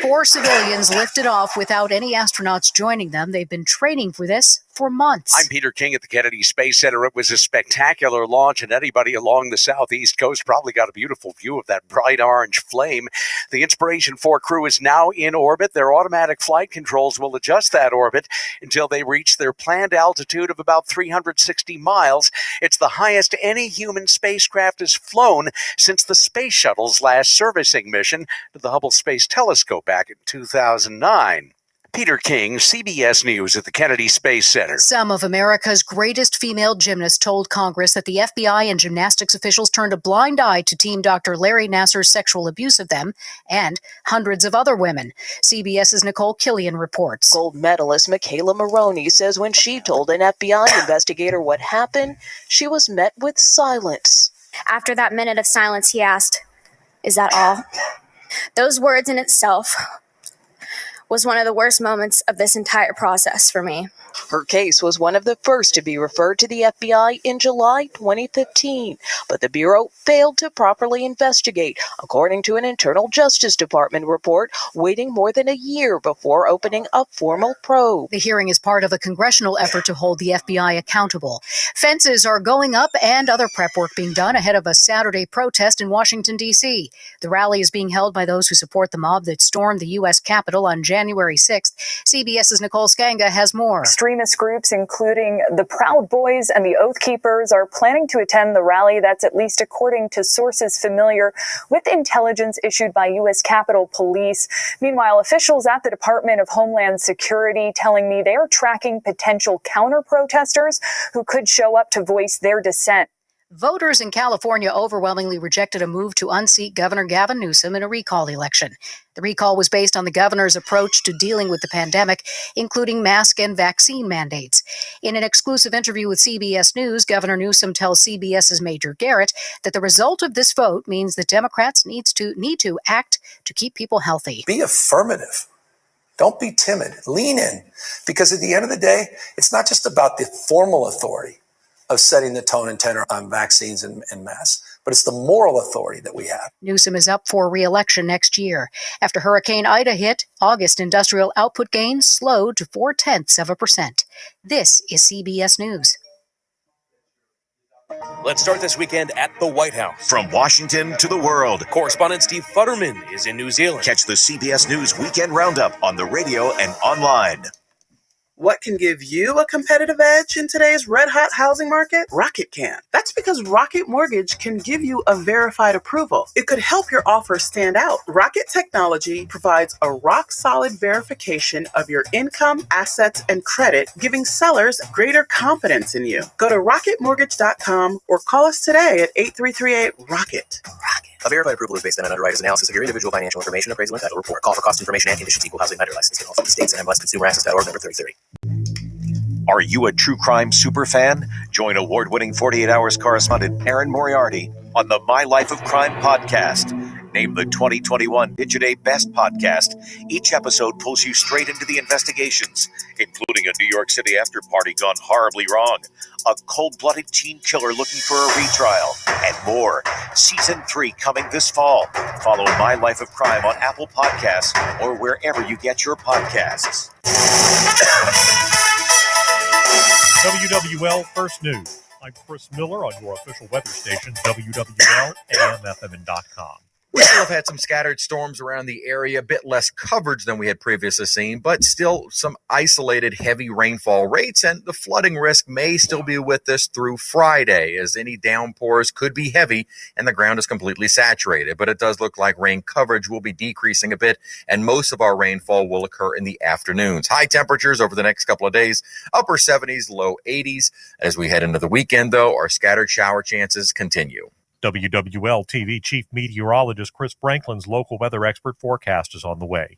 4 civilians lifted off without any astronauts joining them. They've been training for this for months. I'm Peter King at the Kennedy Space Center. It was a spectacular launch, and anybody along the southeast coast probably got a beautiful view of that bright orange flame. The Inspiration 4 crew is now in orbit. Their automatic flight controls will adjust that orbit until they reach their planned altitude of about 360 miles. It's the highest any human spacecraft has flown since the Space Shuttle's last servicing mission to the Hubble Space Telescope back in 2009. Peter King, CBS News at the Kennedy Space Center. Some of America's greatest female gymnasts told Congress that the FBI and gymnastics officials turned a blind eye to Team Dr. Larry Nassar's sexual abuse of them and hundreds of other women. CBS's Nicole Killian reports. Gold medalist Michaela Maroney says when she told an FBI investigator what happened, she was met with silence. After that minute of silence, he asked, "Is that all?" Those words in itself was one of the worst moments of this entire process for me. Her case was one of the first to be referred to the FBI in July 2015, but the Bureau failed to properly investigate, according to an internal Justice Department report, waiting more than a year before opening a formal probe. The hearing is part of a congressional effort to hold the FBI accountable. Fences are going up and other prep work being done ahead of a Saturday protest in Washington, D.C. The rally is being held by those who support the mob that stormed the U.S. Capitol on January 6th. CBS's Nicole Skanga has more. Extremist groups, including the Proud Boys and the Oath Keepers, are planning to attend the rally. That's at least according to sources familiar with intelligence issued by U.S. Capitol Police. Meanwhile, officials at the Department of Homeland Security telling me they are tracking potential counter-protesters who could show up to voice their dissent. Voters in California overwhelmingly rejected a move to unseat Governor Gavin Newsom in a recall election. The recall was based on the governor's approach to dealing with the pandemic, including mask and vaccine mandates. In an exclusive interview with CBS News, Governor Newsom tells CBS's Major Garrett that the result of this vote means that Democrats need to act to keep people healthy. Be affirmative. Don't be timid. Lean in. Because at the end of the day, it's not just about the formal authority of setting the tone and tenor on vaccines and masks, but it's the moral authority that we have. Newsom is up for re-election next year. After Hurricane Ida hit, August industrial output gains slowed to 0.4%. This is CBS News. Let's start this weekend at the White House. From Washington to the world, Correspondent Steve Futterman is in New Zealand. Catch the CBS News Weekend Roundup on the radio and online. What can give you a competitive edge in today's red-hot housing market? Rocket can. That's because Rocket Mortgage can give you a verified approval. It could help your offer stand out. Rocket Technology provides a rock-solid verification of your income, assets, and credit, giving sellers greater confidence in you. Go to rocketmortgage.com or call us today at 8338-ROCKET. A verified approval is based on an underwriter's analysis of your individual financial information, appraisal, and title report. Call for cost information and conditions. Equal housing lender license in all 50 states and MLSConsumerAccess.org number 3030. Are you a true crime super fan? Join award-winning 48 Hours correspondent Erin Moriarty on the My Life of Crime podcast. Named the 2021 Digiday Best Podcast, each episode pulls you straight into the investigations, including a New York City after-party gone horribly wrong, a cold-blooded teen killer looking for a retrial, and more. Season 3 coming this fall. Follow My Life of Crime on Apple Podcasts or wherever you get your podcasts. WWL First News. I'm Chris Miller on your official weather station, WWL AMFM.com. We still have had some scattered storms around the area, a bit less coverage than we had previously seen, but still some isolated heavy rainfall rates, and the flooding risk may still be with us through Friday, as any downpours could be heavy and the ground is completely saturated. But it does look like rain coverage will be decreasing a bit, and most of our rainfall will occur in the afternoons. High temperatures over the next couple of days, upper 70s, low 80s. As we head into the weekend, though, our scattered shower chances continue. WWL TV Chief Meteorologist Chris Franklin's local weather expert forecast is on the way.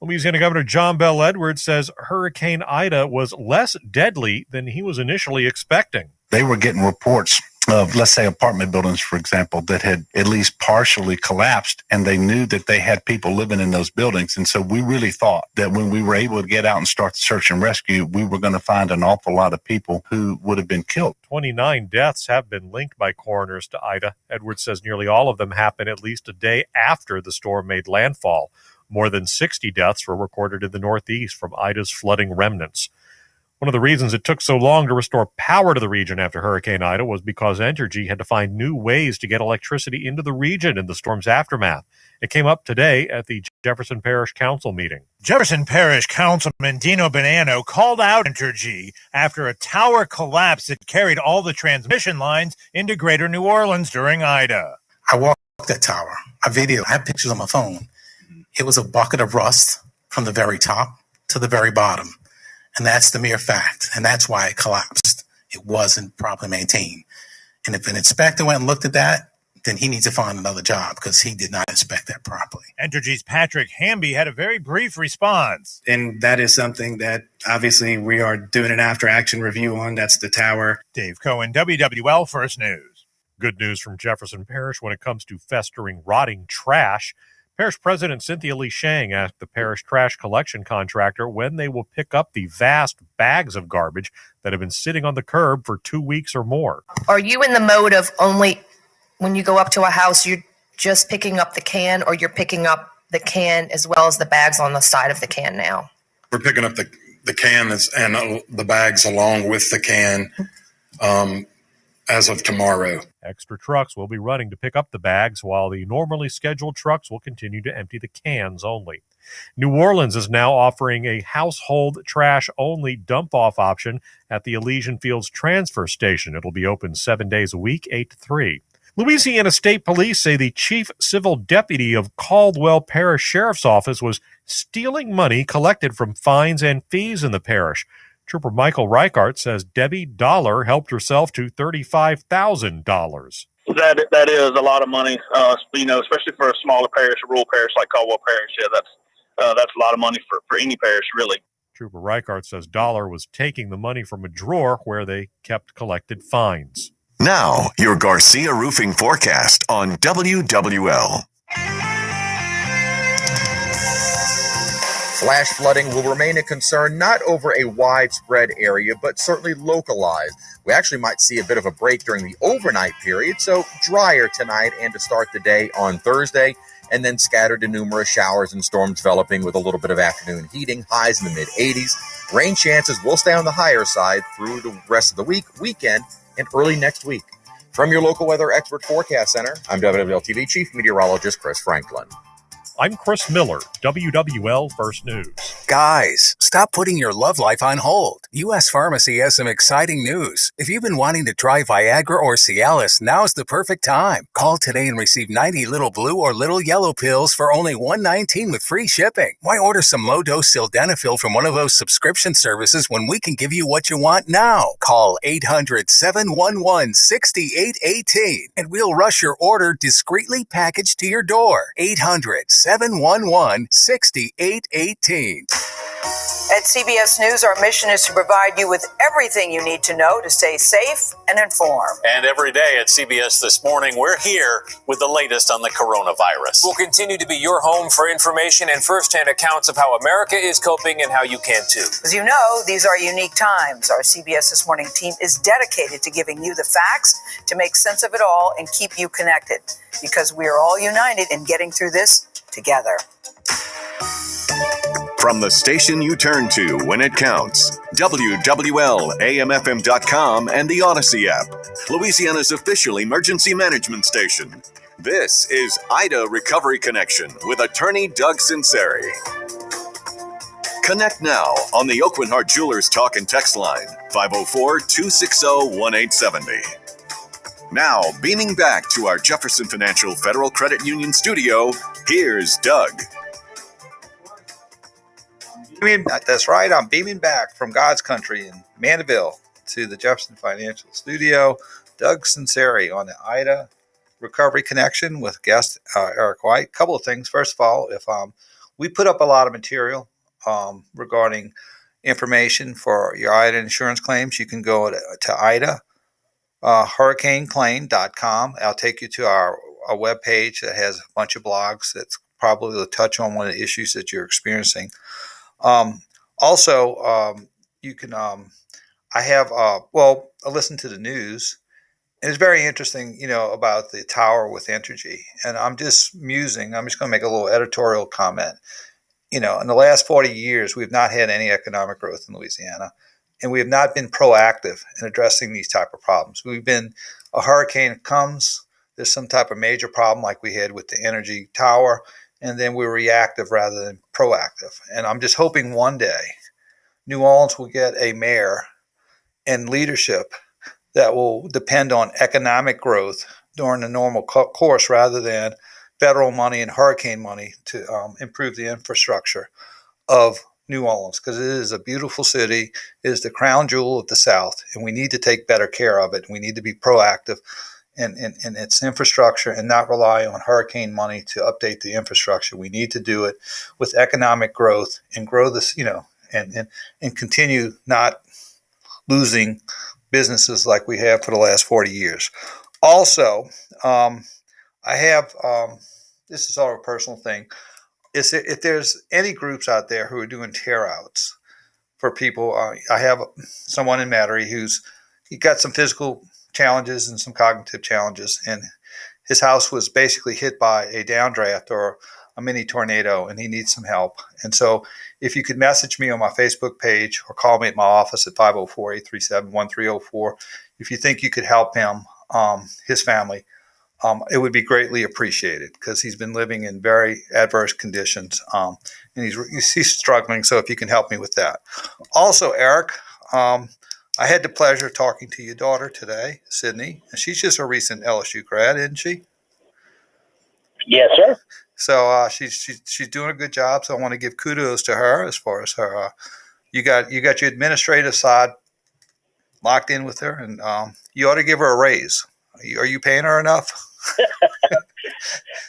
Louisiana Governor John Bel Edwards says Hurricane Ida was less deadly than he was initially expecting. They were getting reports of, let's say, apartment buildings, for example, that had at least partially collapsed, and they knew that they had people living in those buildings. And so we really thought that when we were able to get out and start the search and rescue, we were going to find an awful lot of people who would have been killed. 29 deaths have been linked by coroners to Ida. Edwards says nearly all of them happened at least a day after the storm made landfall. More than 60 deaths were recorded in the Northeast from Ida's flooding remnants. One of the reasons it took so long to restore power to the region after Hurricane Ida was because Entergy had to find new ways to get electricity into the region in the storm's aftermath. It came up today at the Jefferson Parish Council meeting. Jefferson Parish Councilman Dino Bonanno called out Entergy after a tower collapsed that carried all the transmission lines into greater New Orleans during Ida. I walked that tower. I videoed. I have pictures on my phone. It was a bucket of rust from the very top to the very bottom. And that's the mere fact. And that's why it collapsed. It wasn't properly maintained. And if an inspector went and looked at that, then he needs to find another job because he did not inspect that properly. Entergy's Patrick Hamby had a very brief response. And that is something that obviously we are doing an after-action review on. That's the tower. Dave Cohen, WWL First News. Good news from Jefferson Parish when it comes to festering, rotting trash. Parish President Cynthia Lee Shang asked the parish trash collection contractor when they will pick up the vast bags of garbage that have been sitting on the curb for 2 weeks or more. Are you in the mode of only when you go up to a house, you're just picking up the can, or you're picking up the can as well as the bags on the side of the can now? We're picking up the can and the bags along with the can as of tomorrow. Extra trucks will be running to pick up the bags, while the normally scheduled trucks will continue to empty the cans only. New Orleans is now offering a household trash-only dump-off option at the Elysian Fields Transfer Station. It'll be open 7 days a week, 8 to 3. Louisiana State Police say the chief civil deputy of Caldwell Parish Sheriff's Office was stealing money collected from fines and fees in the parish. Trooper Michael Reichart says Debbie Dollar helped herself to $35,000. That is a lot of money, especially for a smaller parish, a rural parish like Caldwell Parish. Yeah, that's a lot of money for any parish, really. Trooper Reichart says Dollar was taking the money from a drawer where they kept collected fines. Now, your Garcia Roofing forecast on WWL. Flash flooding will remain a concern, not over a widespread area, but certainly localized. We actually might see a bit of a break during the overnight period, so drier tonight and to start the day on Thursday, and then scattered to numerous showers and storms developing with a little bit of afternoon heating, highs in the mid-80s. Rain chances will stay on the higher side through the rest of the week, weekend, and early next week. From your local weather expert forecast center, I'm WWL-TV Chief Meteorologist Chris Franklin. I'm Chris Miller, WWL First News. Guys, stop putting your love life on hold. U.S. Pharmacy has some exciting news. If you've been wanting to try Viagra or Cialis, now's the perfect time. Call today and receive 90 little blue or little yellow pills for only $119 with free shipping. Why order some low-dose sildenafil from one of those subscription services when we can give you what you want now? Call 800-711-6818 and we'll rush your order discreetly packaged to your door. 800-711-6818. At CBS News, our mission is to provide you with everything you need to know to stay safe and informed. And every day at CBS This Morning, we're here with the latest on the coronavirus. We'll continue to be your home for information and firsthand accounts of how America is coping and how you can too. As you know, these are unique times. Our CBS This Morning team is dedicated to giving you the facts to make sense of it all and keep you connected, because we are all united in getting through this together. From the station you turn to when it counts, WWL, AMFM.com, and the Odyssey app, Louisiana's official emergency management station. This is Ida Recovery Connection with attorney Doug Sunseri. Connect now on the Oakland Heart Jewelers Talk and Text line, 504-260-1870. Now, beaming back to our Jefferson Financial Federal Credit Union studio, here's Doug. That's right. I'm beaming back from God's country in Mandeville to the Jefferson Financial Studio. Doug Sunseri on the Ida Recovery Connection with guest Eric White. Couple of things. First of all, if we put up a lot of material regarding information for your Ida insurance claims, you can go to Ida hurricaneclaim.com. I'll take you to our webpage that has a bunch of blogs that's probably will touch on one of the issues that you're experiencing. You can, I listen to the news, and it's very interesting, about the tower with Entergy. And I'm just going to make a little editorial comment. In the last 40 years, we've not had any economic growth in Louisiana, and we have not been proactive in addressing these type of problems. A hurricane comes, there's some type of major problem like we had with the Entergy tower, and then we're reactive rather than proactive. And I'm just hoping one day New Orleans will get a mayor and leadership that will depend on economic growth during the normal course rather than federal money and hurricane money to improve the infrastructure of New Orleans, because it is a beautiful city. It is the crown jewel of the South, and we need to take better care of it. We need to be proactive in its infrastructure and not rely on hurricane money to update the infrastructure. We need to do it with economic growth and grow this, and continue not losing businesses like we have for the last 40 years. Also, I have this is sort of a personal thing, is that if there's any groups out there who are doing tear outs for people, I have someone in Metairie he got some physical challenges and some cognitive challenges, and his house was basically hit by a downdraft or a mini tornado, and he needs some help. And so if you could message me on my Facebook page or call me at my office at 504-837-1304, if you think you could help him, his family, it would be greatly appreciated, because he's been living in very adverse conditions, and he's struggling. So if you can help me with that. Also, Eric, I had the pleasure of talking to your daughter today, Sydney, and she's just a recent LSU grad, isn't she? Yes, sir. So she's doing a good job. So I want to give kudos to her as far as her. You got your administrative side locked in with her, and you ought to give her a raise. Are you paying her enough?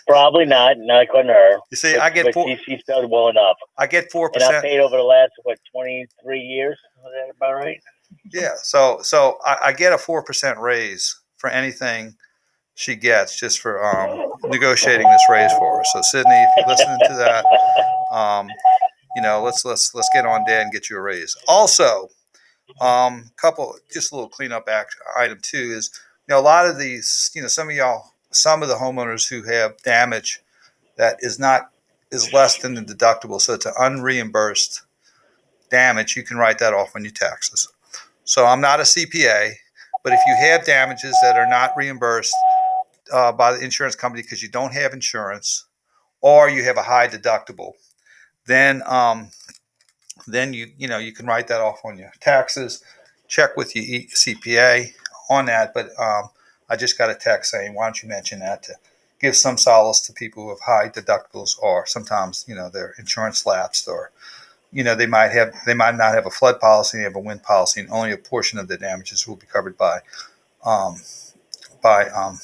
Probably not according to her. You see, I get she's done well enough. I get 4%. And I paid over the last 23 years. Is that about right? Yeah. So I get a 4% raise for anything she gets, just for negotiating this raise for her. So Sydney, if you're listening to that, let's get on there and get you a raise. Also, just a little cleanup item too is, a lot of these, some of the homeowners who have damage that is less than the deductible, so it's an unreimbursed damage, you can write that off on your taxes. So I'm not a CPA, but if you have damages that are not reimbursed by the insurance company because you don't have insurance, or you have a high deductible, then you can write that off on your taxes. Check with your CPA on that. But I just got a text saying, why don't you mention that, to give some solace to people who have high deductibles, or sometimes their insurance lapsed, or they might not have a flood policy, they have a wind policy, and only a portion of the damages will be covered by their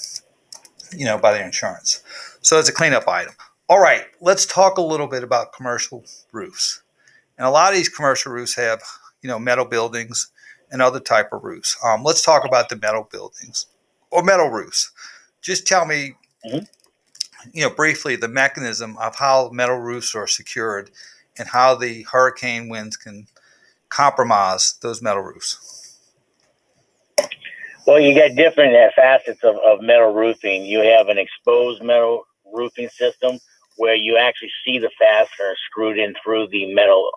insurance. So it's a cleanup item. All right, let's talk a little bit about commercial roofs. And a lot of these commercial roofs have, metal buildings and other type of roofs. Let's talk about the metal buildings or metal roofs. Just tell me, briefly, the mechanism of how metal roofs are secured and how the hurricane winds can compromise those metal roofs. Well, you got different facets of metal roofing. You have an exposed metal roofing system where you actually see the fastener screwed in through the metal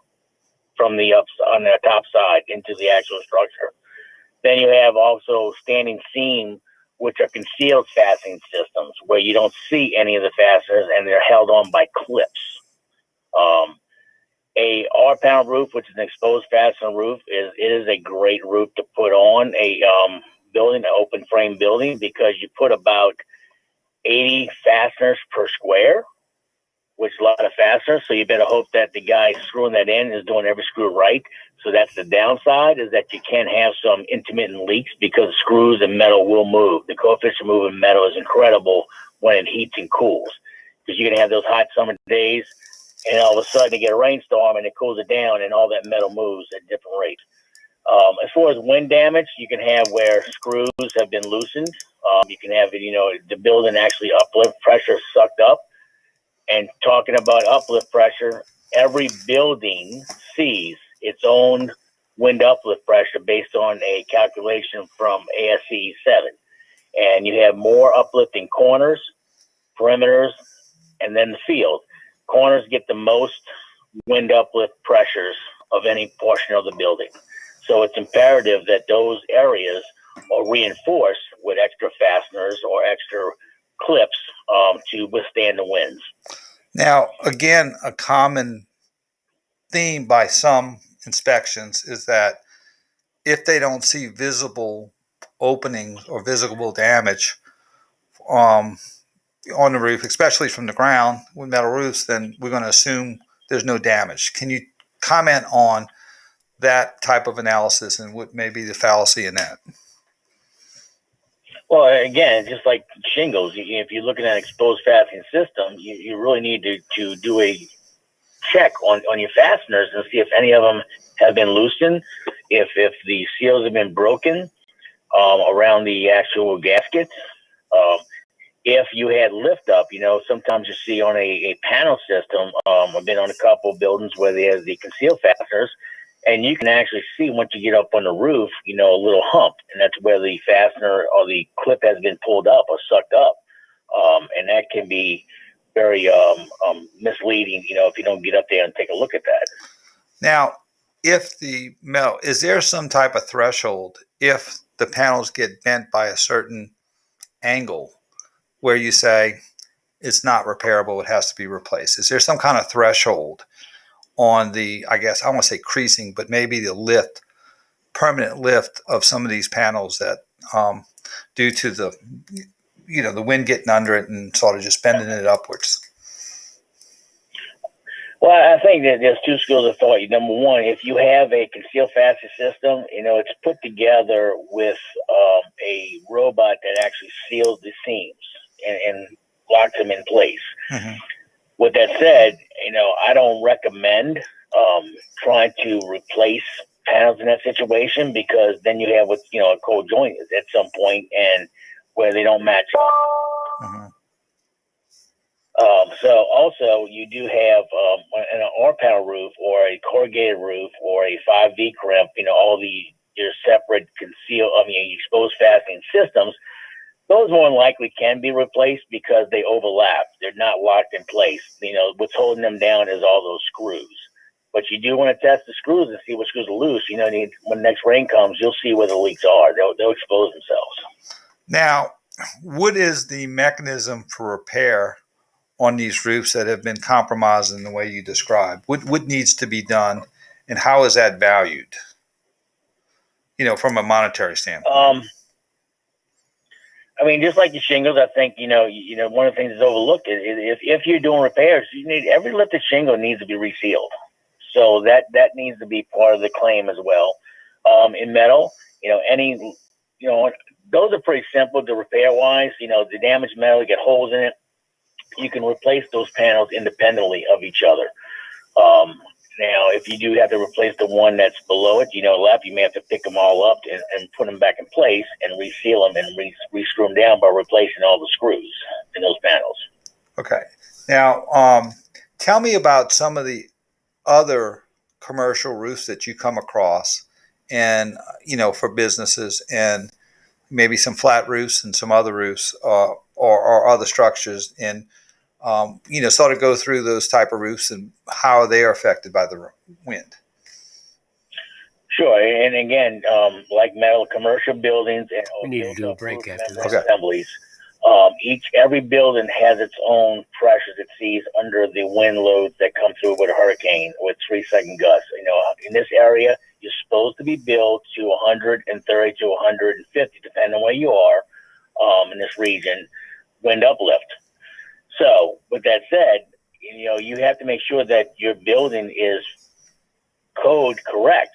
from the on the top side into the actual structure. Then you have also standing seam, which are concealed fastening systems where you don't see any of the fasteners and they're held on by clips. A R-panel roof, which is an exposed fastener roof, is a great roof to put on a building, an open frame building, because you put about 80 fasteners per square, which is a lot of fasteners. So you better hope that the guy screwing that in is doing every screw right. So that's the downside, is that you can have some intermittent leaks because screws and metal will move. The coefficient of moving metal is incredible when it heats and cools, because you're going to have those hot summer days and all of a sudden you get a rainstorm and it cools it down and all that metal moves at different rates. As far as wind damage, you can have where screws have been loosened. You can have the building actually uplift pressure sucked up. And talking about uplift pressure, every building sees its own wind uplift pressure based on a calculation from ASCE 7. And you have more uplift in corners, perimeters, and then the field. Corners get the most wind uplift pressures of any portion of the building. So it's imperative that those areas are reinforced with extra fasteners or extra clips to withstand the winds. Now, again, a common theme by some inspections is that if they don't see visible openings or visible damage on the roof, especially from the ground with metal roofs, then we're going to assume there's no damage. Can you comment on that type of analysis and what may be the fallacy in that? Well, again, just like shingles, if you're looking at exposed fastening system, you really need to do a check on your fasteners and see if any of them have been loosened, if the seals have been broken around the actual gasket. if you had lift up, sometimes you see on a panel system, I've been on a couple of buildings where they have the concealed fasteners, and you can actually see once you get up on the roof, a little hump, and that's where the fastener or the clip has been pulled up or sucked up. And that can be very misleading, if you don't get up there and take a look at that. Now, if the metal, is there some type of threshold if the panels get bent by a certain angle where you say it's not repairable, it has to be replaced? Is there some kind of threshold on the, I guess, I don't want to say creasing, but maybe the lift, permanent lift of some of these panels that due to the, the wind getting under it and sort of just bending it upwards? Well, I think that there's two schools of thought. Number one, if you have a concealed fastener system, it's put together with a robot that actually seals the seams and locks them in place. Mm-hmm. With that said, I don't recommend trying to replace panels in that situation, because then you have what's a cold joint at some point and where they don't match up. Mm-hmm. So also you do have an R panel roof or a corrugated roof or a 5V crimp, all your separate exposed fastening systems. Those more than likely can be replaced because they overlap. They're not locked in place. What's holding them down is all those screws. But you do want to test the screws and see what screws are loose. When the next rain comes, you'll see where the leaks are. They'll expose themselves. Now, what is the mechanism for repair on these roofs that have been compromised in the way you described? What needs to be done, and how is that valued, from a monetary standpoint? Just like the shingles, I think, one of the things that's overlooked is if you're doing repairs, every lifted shingle needs to be resealed. So that needs to be part of the claim as well. In metal, those are pretty simple to repair wise. The damaged metal, you get holes in it. You can replace those panels independently of each other. Now, if you do have to replace the one that's below it, left, you may have to pick them all up and put them back in place and reseal them and re-screw them down by replacing all the screws in those panels. Okay. Now, tell me about some of the other commercial roofs that you come across and, for businesses, and maybe some flat roofs and some other roofs or other structures, and sort of go through those type of roofs and how they are affected by the wind. Sure, and again, like metal commercial buildings, and we need to do a break after this. Assemblies. Every building has its own pressures it sees under the wind loads that come through with a hurricane with 3-second gusts. In this area, you're supposed to be built to 130 to 150, depending on where you are in this region, wind uplift. So, with that said, you have to make sure that your building is code correct,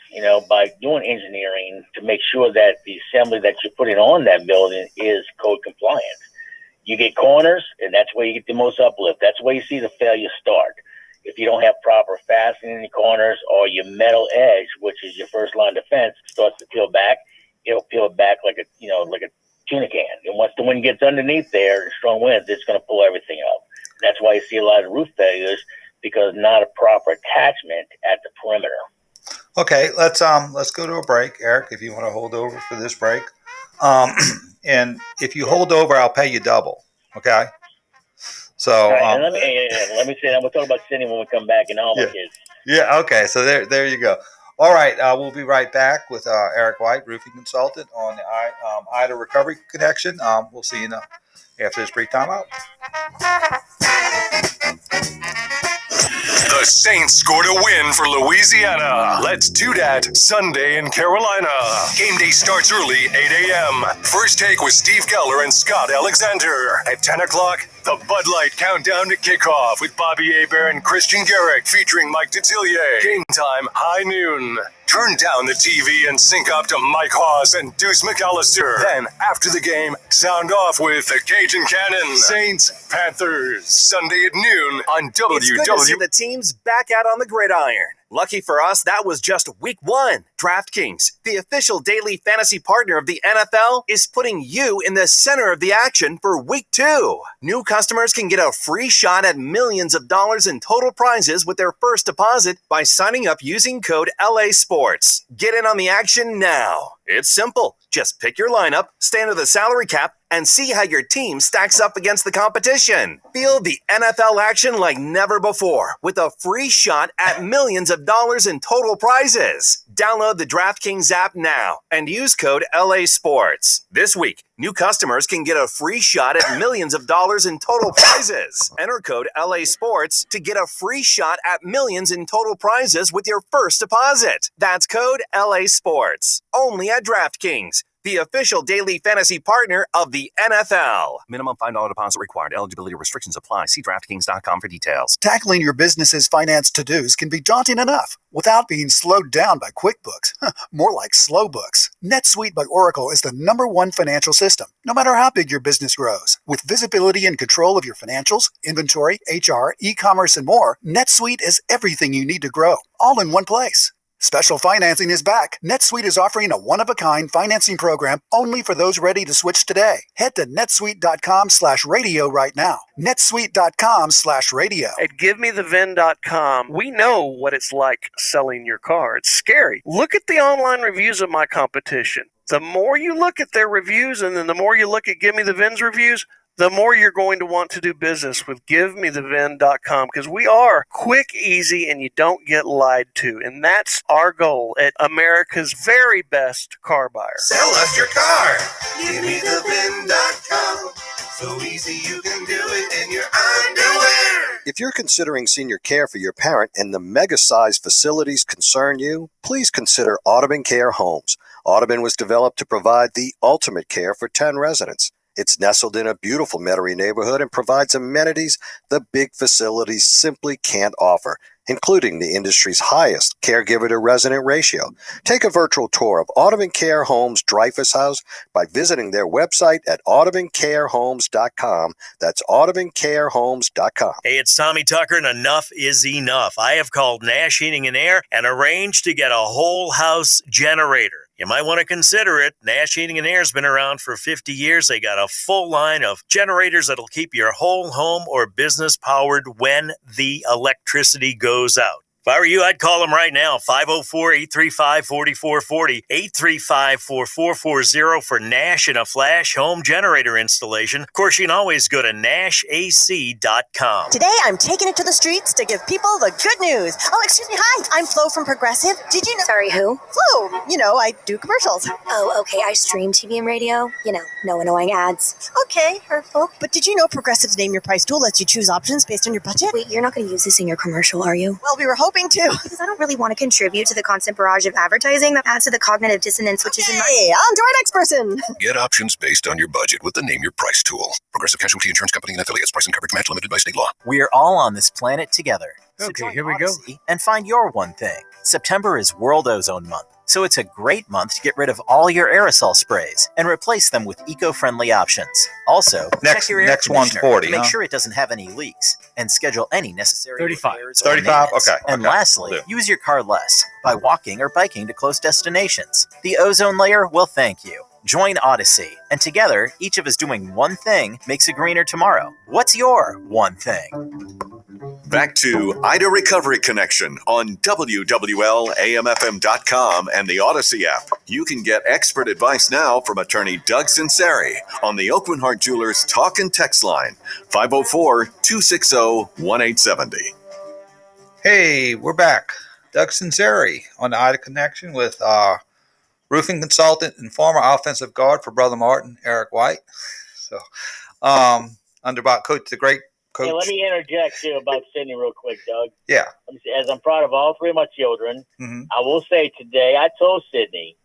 by doing engineering to make sure that the assembly that you're putting on that building is code compliant. You get corners, and that's where you get the most uplift. That's where you see the failure start. If you don't have proper fastening in the corners, or your metal edge, which is your first line of defense, starts to peel back, it'll peel back like a tuna can. And once the wind gets underneath there, strong winds, it's going to pull everything up. That's why you see a lot of roof failures, because not a proper attachment at the perimeter. Okay, let's go to a break, Eric, if you want to hold over for this break. And if you hold over, I'll pay you double. Okay. So and let me say that we'll talk about sitting when we come back and all my kids. Yeah. Okay. So there you go. All right. We'll be right back with Eric White, roofing consultant, on the Ida Recovery Connection. We'll see you after this brief timeout. The Saints scored a win for Louisiana. Let's do that Sunday in Carolina. Game day starts early, 8 a.m. First take with Steve Geller and Scott Alexander. At 10 o'clock, the Bud Light Countdown to Kickoff with Bobby Hebert and Christian Garrick, featuring Mike Detillier. Game time, high noon. Turn down the TV and sync up to Mike Hawes and Deuce McAllister. Then, after the game, sound off with the Cajun Cannon. Saints, Panthers, Sunday at noon on WWL. It's good to see the teams back out on the gridiron. Lucky for us, that was just week 1. DraftKings, the official daily fantasy partner of the NFL, is putting you in the center of the action for week 2. New customers can get a free shot at millions of dollars in total prizes with their first deposit by signing up using code LA Sports. Get in on the action now. It's simple. Just pick your lineup, stay under the salary cap, and see how your team stacks up against the competition. Feel the NFL action like never before with a free shot at millions of dollars in total prizes. Download the DraftKings app now and use code LA Sports. This week, new customers can get a free shot at millions of dollars in total prizes. Enter code LA Sports to get a free shot at millions in total prizes with your first deposit. That's code LA Sports. Only at DraftKings, the official daily fantasy partner of the NFL. Minimum $5 deposit required. Eligibility restrictions apply. See DraftKings.com for details. Tackling your business's finance to-dos can be daunting enough without being slowed down by QuickBooks. More like slow books. NetSuite by Oracle is the #1 financial system, no matter how big your business grows. With visibility and control of your financials, inventory, HR, e-commerce, and more, NetSuite is everything you need to grow, all in one place. Special financing is back. NetSuite is offering a one-of-a-kind financing program only for those ready to switch today. Head to netsuite.com/radio right now. netsuite.com/radio. At GiveMeTheVin.com, we know what it's like selling your car. It's scary. Look at the online reviews of my competition. The more you look at their reviews, and then the more you look at Give Me the Vin's reviews, the more you're going to want to do business with GiveMeTheVin.com, because we are quick, easy, and you don't get lied to. And that's our goal at America's very best car buyer. Sell us your car. GiveMeTheVin.com. So easy you can do it in your underwear. If you're considering senior care for your parent and the mega-sized facilities concern you, please consider Audubon Care Homes. Audubon was developed to provide the ultimate care for 10 residents. It's nestled in a beautiful Metairie neighborhood and provides amenities the big facilities simply can't offer, including the industry's highest caregiver-to-resident ratio. Take a virtual tour of Audubon Care Homes Dreyfus House by visiting their website at auduboncarehomes.com. That's auduboncarehomes.com. Hey, it's Tommy Tucker, and enough is enough. I have called Nash Heating and Air and arranged to get a whole house generator. You might want to consider it. Nash Heating and Air has been around for 50 years. They got a full line of generators that'll keep your whole home or business powered when the electricity goes out. If I were you, I'd call them right now, 504-835-4440, 835-4440 for Nash and a Flash home generator installation. Of course, you can always go to NashAC.com. Today, I'm taking it to the streets to give people the good news. Oh, excuse me. Hi, I'm Flo from Progressive. Did you know? Sorry, who? Flo. You know, I do commercials. Oh, okay. I stream TV and radio. You know, no annoying ads. Okay, hurtful. But did you know Progressive's Name Your Price tool lets you choose options based on your budget? Wait, you're not going to use this in your commercial, are you? Well, we were hoping to. Because I don't really want to contribute to the constant barrage of advertising that adds to the cognitive dissonance, which is in my... Hey, on to our next person. Get options based on your budget with the Name Your Price tool. Progressive Casualty Insurance Company and affiliates. Price and coverage match limited by state law. We're all on this planet together. So Okay, here we go. and find your one thing. September is World Ozone Month, so it's a great month to get rid of all your aerosol sprays and replace them with eco-friendly options. Also, check your air next one's conditioner 40, to make huh? sure it doesn't have any leaks, and schedule any necessary 35. repairs or 35? maintenance. Okay, And okay, lastly, will do. use your car less by walking or biking to close destinations. The ozone layer will thank you. Join Odyssey, and together, each of us doing one thing makes a greener tomorrow. What's your one thing? Back to Ida Recovery Connection on WWL AMFM.com and the Odyssey app. You can get expert advice now from attorney Doug Sunseri on the Oakland Heart Jewelers Talk and Text line, 504-260-1870. Hey, we're back. Doug Sunseri on the Ida Connection with roofing consultant and former offensive guard for Brother Martin, Eric White. So, underbot coach, the great coach. Hey, let me interject here about Sydney real quick, Doug. Yeah. As I'm proud of all three of my children, Mm-hmm. I will say today I told Sydney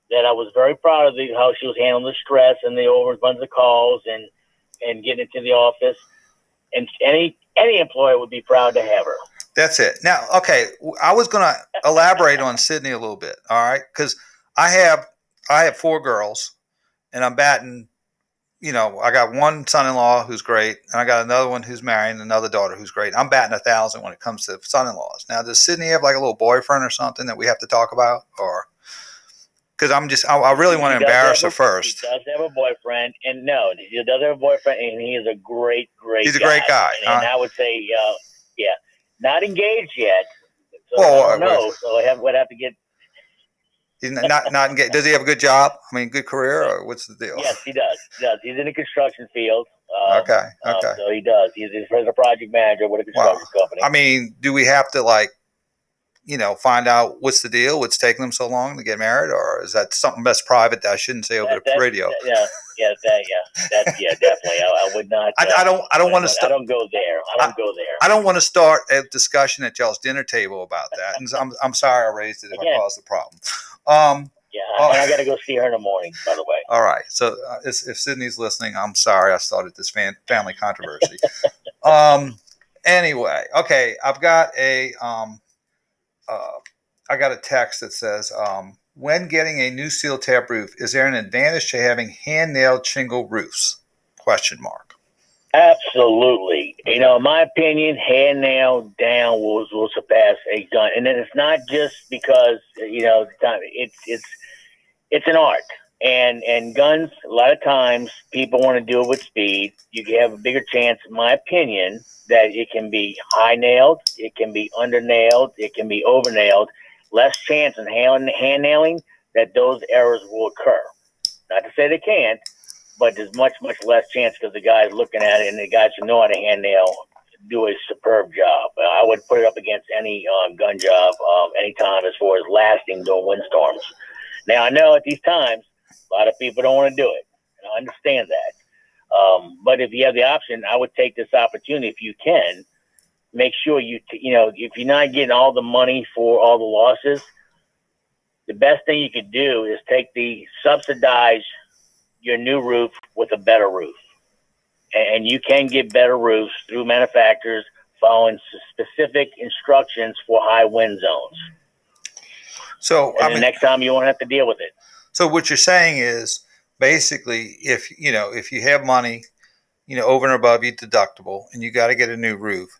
that I was very proud of how she was handling the stress and the overruns of calls and getting into the office. And any employer would be proud to have her. That's it. Now, okay, I was going to elaborate on Sydney a little bit, all right? Because I have 4 girls, and I'm batting, I got one son-in-law who's great, and I got another one who's married and another daughter who's great. I'm batting 1,000 when it comes to son-in-laws. Now, does Sydney have like a little boyfriend or something that we have to talk about, or because I really want to embarrass her first? He does have a boyfriend, and no, he does have a boyfriend, and he is a great He's a great guy. And I would say, yeah, not engaged yet. So I don't know. So I would have to get. He's not engaged. Does he have a good job? I mean, good career, or what's the deal? Yes, he does. He's in the construction field. Okay. So he does. He's a project manager with a construction company. I mean, do we have to find out what's the deal? What's taking them so long to get married, or is that something that's private that I shouldn't say over the radio? Definitely. I would not. I don't want to start. I don't go there. I don't want to start a discussion at y'all's dinner table about that. And I'm sorry I raised it if I caused the problem. And I got to go see her in the morning, by the way. All right. So if Sydney's listening, I'm sorry I started this family controversy. Anyway, okay. I've got a text that says, when getting a new steel tap roof, is there an advantage to having hand-nailed shingle roofs? ? Absolutely. In my opinion, hand nailed down will surpass a gun. And then it's not just because, it's an art. And guns, a lot of times people want to do it with speed. You have a bigger chance, in my opinion, that it can be high nailed, it can be under nailed, it can be over nailed. Less chance in hand nailing that those errors will occur. Not to say they can't, but there's much, much less chance because the guys looking at it and the guys who know how to hand nail do a superb job. I would put it up against any gun job anytime as far as lasting during windstorms. Now, I know at these times, a lot of people don't want to do it. And I understand that. But if you have the option, I would take this opportunity if you can. Make sure if you're not getting all the money for all the losses, the best thing you could do is subsidize your new roof with a better roof. And you can get better roofs through manufacturers following specific instructions for high wind zones. So the next time you won't have to deal with it. So what you're saying is basically if you have money, over and above your deductible and you got to get a new roof,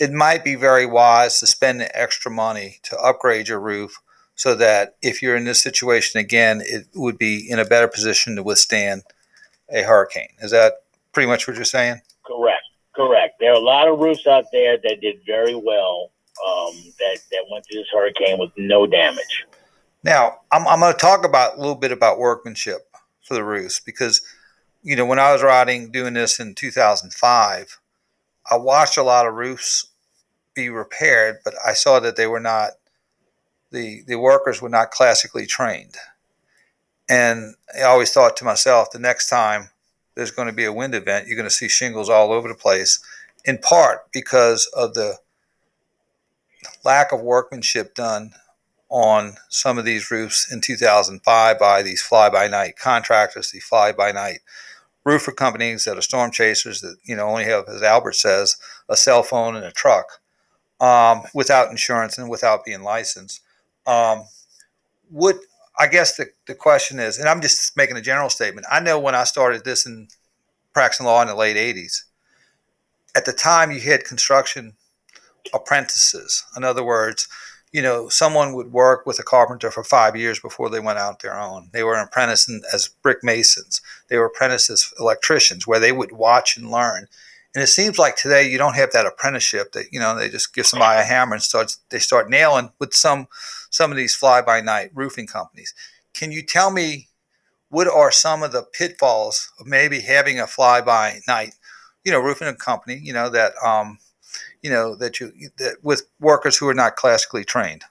it might be very wise to spend the extra money to upgrade your roof so that if you're in this situation again, it would be in a better position to withstand a hurricane. Is that pretty much what you're saying? Correct. There are a lot of roofs out there that did very well that went through this hurricane with no damage. Now, I'm going to talk a little bit about workmanship for the roofs because, when I was doing this in 2005, I watched a lot of roofs be repaired, but I saw that they were not, the workers were not classically trained. And I always thought to myself, the next time there's going to be a wind event, you're going to see shingles all over the place, in part because of the lack of workmanship done on some of these roofs in 2005 by these fly-by-night contractors, these fly-by-night roofer companies that are storm chasers that, only have, as Albert says, a cell phone and a truck without insurance and without being licensed. I guess the question is, and I'm just making a general statement. I know when I started this in practicing law in the late 80s, at the time you had construction apprentices. In other words, someone would work with a carpenter for 5 years before they went out their own. They were an apprentice as brick masons. They were apprentices as electricians where they would watch and learn. And it seems like today you don't have that apprenticeship that, they just give somebody a hammer and they start nailing with some of these fly-by-night roofing companies. Can you tell me what are some of the pitfalls of maybe having a fly-by-night, roofing company, that with workers who are not classically trained?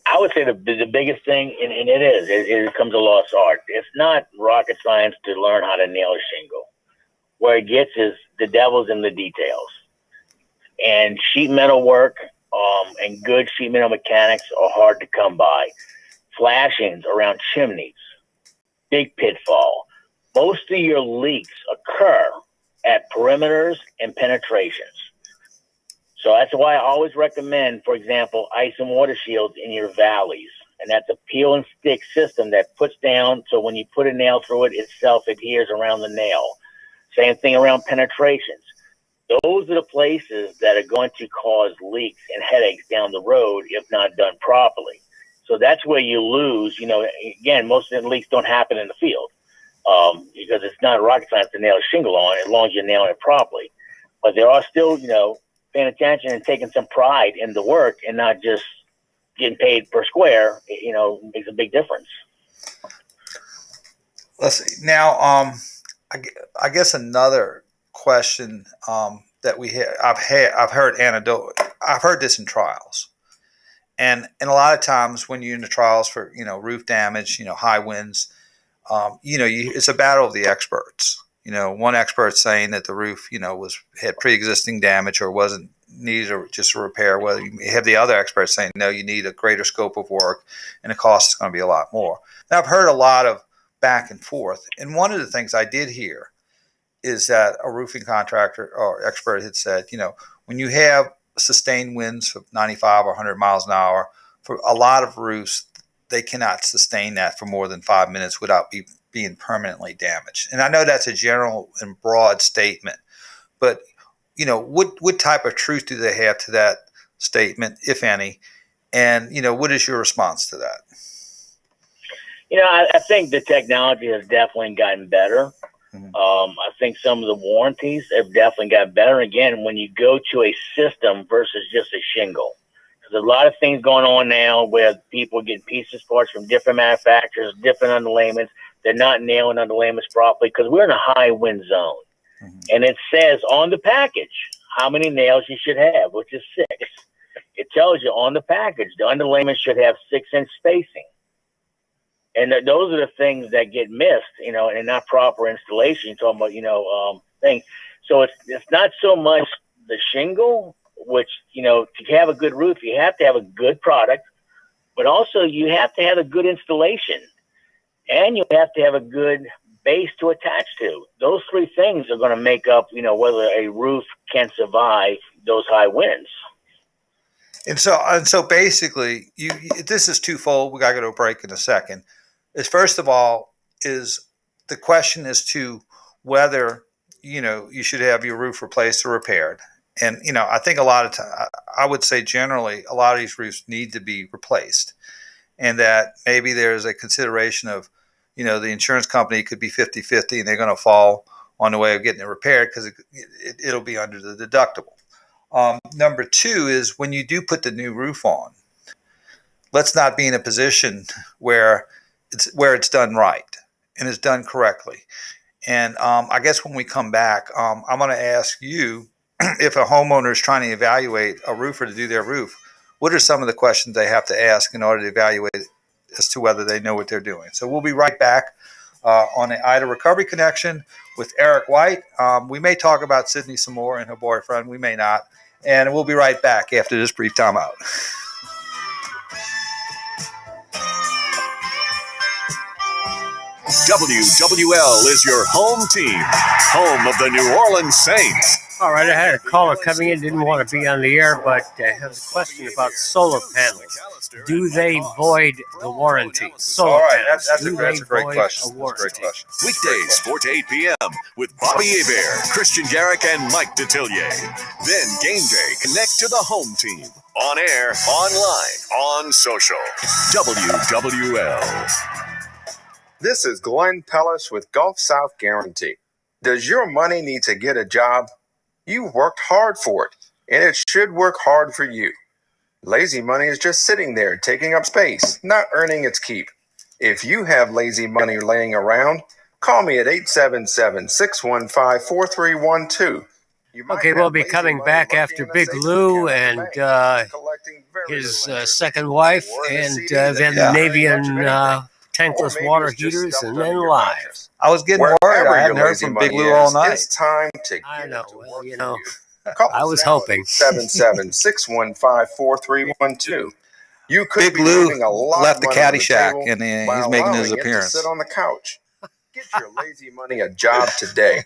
I would say the biggest thing, and it becomes a lost art. It's not rocket science to learn how to nail a shingle. Where it gets is the devil's in the details. And sheet metal work and good sheet metal mechanics are hard to come by. Flashings around chimneys, big pitfall. Most of your leaks occur at perimeters and penetrations. So that's why I always recommend, for example, ice and water shields in your valleys. and that's a peel and stick system that puts down. So when you put a nail through it, itself adheres around the nail. Same thing around penetrations. Those are the places that are going to cause leaks and headaches down the road if not done properly. So that's where you lose. Again, most of the leaks don't happen in the field because it's not rocket science to nail a shingle on as long as you're nailing it properly. But there are still, paying attention and taking some pride in the work and not just getting paid per square, makes a big difference. Let's see. Now, I guess another question that we had, I've heard anecdote. I've heard this in trials, and a lot of times when you're in the trials for roof damage, high winds, it's a battle of the experts. One expert saying that the roof had pre-existing damage or wasn't needed or just a repair. Well, you have the other experts saying no, you need a greater scope of work, and the cost is going to be a lot more. Now, I've heard a lot of back and forth, and one of the things I did hear is that a roofing contractor or expert had said, when you have sustained winds of 95 or 100 miles an hour, for a lot of roofs, they cannot sustain that for more than 5 minutes without being permanently damaged. And I know that's a general and broad statement, but what type of truth do they have to that statement, if any? And what is your response to that? I think the technology has definitely gotten better. I think some of the warranties have definitely gotten better. Again, when you go to a system versus just a shingle, there's a lot of things going on now where people get pieces parts from different manufacturers, different underlayments. They're not nailing underlayments properly because we're in a high wind zone. And it says on the package how many nails you should have, which is 6. It tells you on the package the underlayment should have 6-inch spacing. And those are the things that get missed, and not proper installation. You're talking about, things. So it's not so much the shingle, which, to have a good roof, you have to have a good product, but also you have to have a good installation, and you have to have a good base to attach to. Those 3 things are going to make up, whether a roof can survive those high winds. And so basically, this is twofold. We got to go to a break in a second. First of all, is the question as to whether you should have your roof replaced or repaired. And I think a lot of time, I would say generally a lot of these roofs need to be replaced, and that maybe there's a consideration of the insurance company could be 50-50 and they're going to fall on the way of getting it repaired because it'll be under the deductible. Number 2 is when you do put the new roof on, let's not be in a position where it's done right and it's done correctly. And I guess when we come back, I'm going to ask you if a homeowner is trying to evaluate a roofer to do their roof, what are some of the questions they have to ask in order to evaluate as to whether they know what they're doing. So we'll be right back on the Ida Recovery Connection with Eric White. We may talk about Sydney some more and her boyfriend. We may not. And we'll be right back after this brief timeout. WWL is your home team, home of the New Orleans Saints. All right, I had a caller coming in, didn't want to be on the air, but has a question about solar panels. Do they void the warranty? Solar panels. That's a great question. Weekdays, 4 to 8 p.m. with Bobby Hebert, Christian Garrick, and Mike Detillier. Then game day, connect to the home team. On air, online, on social. WWL. This is Glenn Pellis with Gulf South Guarantee. Does your money need to get a job? You worked hard for it, and it should work hard for you. Lazy money is just sitting there, taking up space, not earning its keep. If you have lazy money laying around, call me at 877-615-4312. Okay, we'll be coming back after Big Lou and his second wife, and then the Navian tankless water heaters, and then live. I was getting worried. I hadn't heard from Big Lou all night. It's time to I know. Well, I was hoping. 877-615-4312. You could Big be Lou leaving a lot left the of money on Caddyshack, table and he's while making his allowing it to appearance. sit on the couch. Get your lazy money a job today.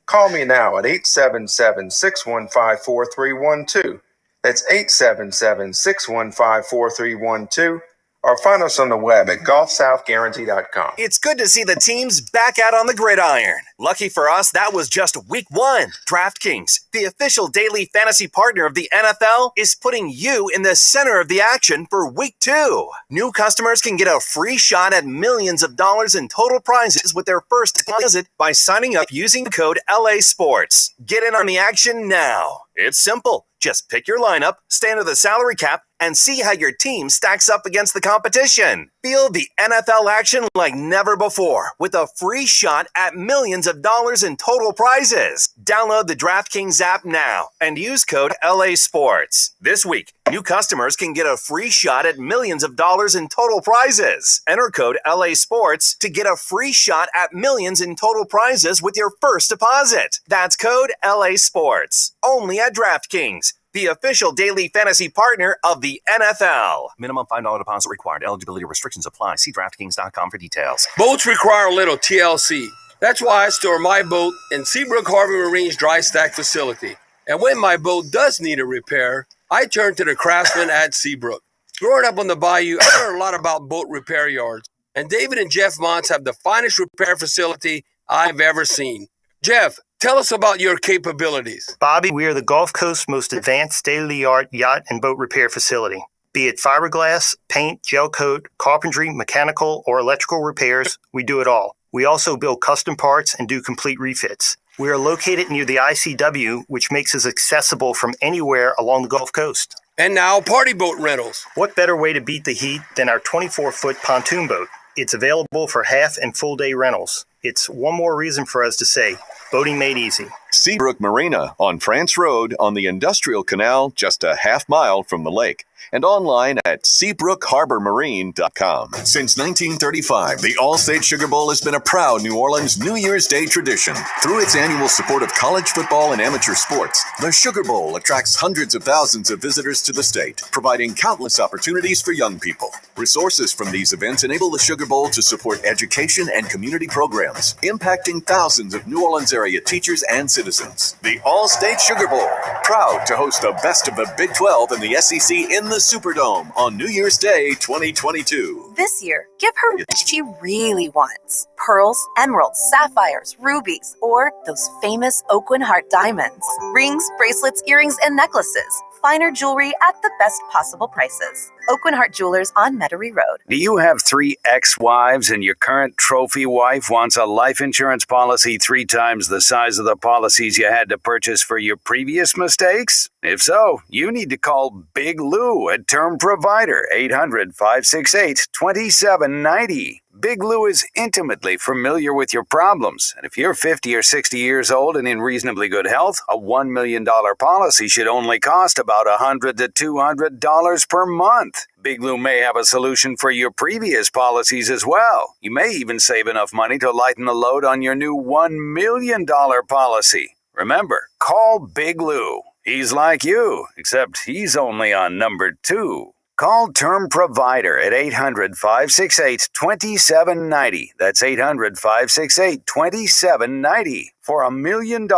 Call me now at 877-615-4312. That's 877-615-4312. or find us on the web at golfsouthguarantee.com. It's good to see the teams back out on the gridiron. Lucky for us, that was just week one. DraftKings, the official daily fantasy partner of the NFL, is putting you in the center of the action for week two. New customers can get a free shot at millions of dollars in total prizes with their first deposit by signing up using the code LA Sports. Get in on the action now. It's simple. Just pick your lineup, stay under the salary cap, and see how your team stacks up against the competition. Feel the NFL action like never before with a free shot at millions of dollars in total prizes. Download the DraftKings app now and use code LA Sports. This week, new customers can get a free shot at millions of dollars in total prizes. Enter code LA Sports to get a free shot at millions in total prizes with your first deposit. That's code LA Sports. Only at DraftKings, the official daily fantasy partner of the NFL. Minimum $5 deposit required. Eligibility restrictions apply. See DraftKings.com for details. Boats require a little TLC. That's why I store my boat in Seabrook Harbor Marine's dry stack facility. And when my boat does need a repair, I turn to the craftsmen at Seabrook. Growing up on the bayou, I learned a lot about boat repair yards. And David and Jeff Montz have the finest repair facility I've ever seen. Jeff, tell us about your capabilities. Bobby, we are the Gulf Coast's most advanced state-of-the-art yacht and boat repair facility. Be it fiberglass, paint, gel coat, carpentry, mechanical, or electrical repairs, we do it all. We also build custom parts and do complete refits. We are located near the ICW, which makes us accessible from anywhere along the Gulf Coast. And now, party boat rentals. What better way to beat the heat than our 24-foot pontoon boat? It's available for half and full day rentals. It's one more reason for us to say, boating made easy. Seabrook Marina on France Road on the Industrial Canal, just a half mile from the lake. And online at SeabrookHarborMarine.com. Since 1935, the All-State Sugar Bowl has been a proud New Orleans New Year's Day tradition. Through its annual support of college football and amateur sports, the Sugar Bowl attracts hundreds of thousands of visitors to the state, providing countless opportunities for young people. Resources from these events enable the Sugar Bowl to support education and community programs, impacting thousands of New Orleans area teachers and citizens. The All-State Sugar Bowl, proud to host the best of the Big 12 and the SEC in the Superdome on New Year's Day 2022. This year, give her what she really wants. Pearls, emeralds, sapphires, rubies, or those famous Oakland Heart diamonds. Rings, bracelets, earrings, and necklaces. Finer jewelry at the best possible prices. Oakland Heart Jewelers on Metairie Road. Do you have 3 ex-wives and your current trophy wife wants a life insurance policy 3 times the size of the policies you had to purchase for your previous mistakes? If so, you need to call Big Lou at Term Provider, 800-568-2790. Big Lou is intimately familiar with your problems, and if you're 50 or 60 years old and in reasonably good health, a $1 million policy should only cost about $100 to $200 per month. Big Lou may have a solution for your previous policies as well. You may even save enough money to lighten the load on your new $1 million policy. Remember, call Big Lou. He's like you, except he's only on number 2. Call Term Provider at 800-568-2790. That's 800-568-2790. For $1 million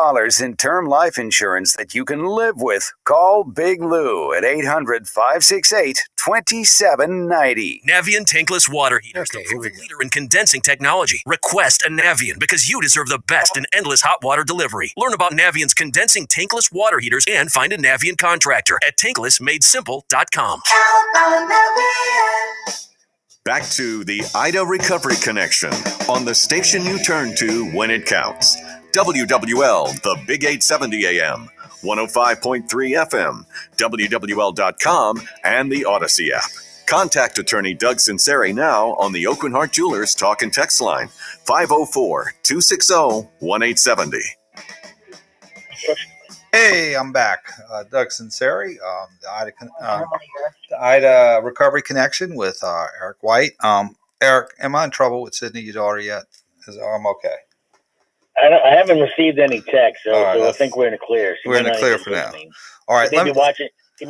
in term life insurance that you can live with, call Big Lou at 800-568-2790. Navien tankless water heaters, the proven leader in condensing technology. Request a Navien because you deserve the best in endless hot water delivery. Learn about Navien's condensing tankless water heaters and find a Navien contractor at tanklessmadesimple.com. Back to the Ida Recovery Connection on the station you turn to when it counts. WWL, the Big 870 AM, 105.3 FM, WWL.com, and the Odyssey app. Contact attorney Doug Sunseri now on the Oakland Heart Jewelers Talk and Text line, 504-260-1870. Hey, I'm back. Doug Sunseri, the Ida Recovery Connection with Eric White. Eric, am I in trouble with Sydney, your daughter, yet? I'm okay. I haven't received any text, so I think we're in the clear. We're in the clear for now. All right. He may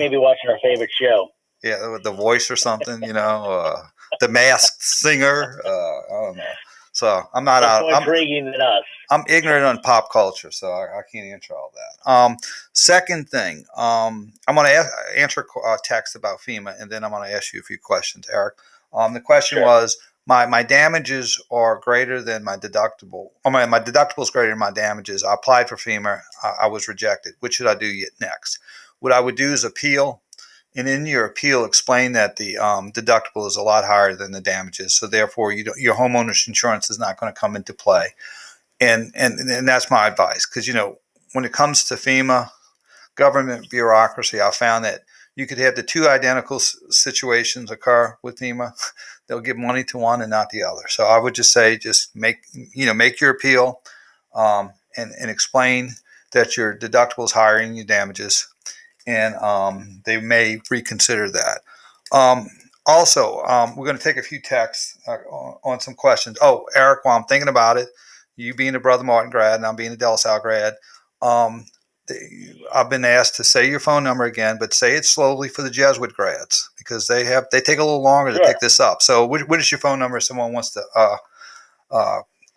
be watching our favorite show. Yeah, with The Voice or something, The Masked Singer. I don't know. So I'm not out. More intriguing than us. I'm ignorant on pop culture, so I can't answer all that. Second thing, I'm going to answer a text about FEMA, and then I'm going to ask you a few questions, Eric. The question was, my damages are greater than my deductible. My deductible is greater than my damages. I applied for FEMA. I was rejected. What should I do next? What I would do is appeal. And in your appeal, explain that the deductible is a lot higher than the damages. So therefore, your homeowner's insurance is not going to come into play. And that's my advice. Because, when it comes to FEMA, government bureaucracy, I found that you could have the two identical situations occur with FEMA. They'll give money to one and not the other. So I would just say, make your appeal and explain that your deductible is higher than your damages, and they may reconsider that. Also, we're going to take a few texts on some questions. Oh, Eric, while I'm thinking about it, you being a Brother Martin grad and I'm being a De La Salle grad, I've been asked to say your phone number again, but say it slowly for the Jesuit grads because they take a little longer to pick this up. So what is your phone number if someone wants to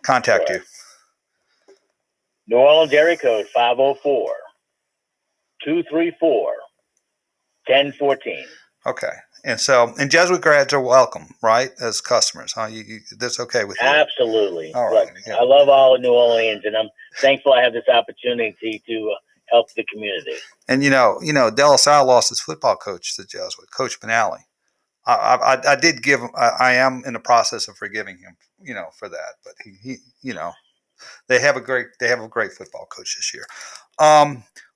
contact you? New Orleans area code 504-234-1014. Okay. And Jesuit grads are welcome, right, as customers, huh? That's okay with you? Absolutely. All right. Look, I love all of New Orleans, and I'm thankful I have this opportunity to help the community. And De La Salle lost his football coach to Jesuit, Coach Benally. I did give him. I am in the process of forgiving him, for that. But he they have a great football coach this year.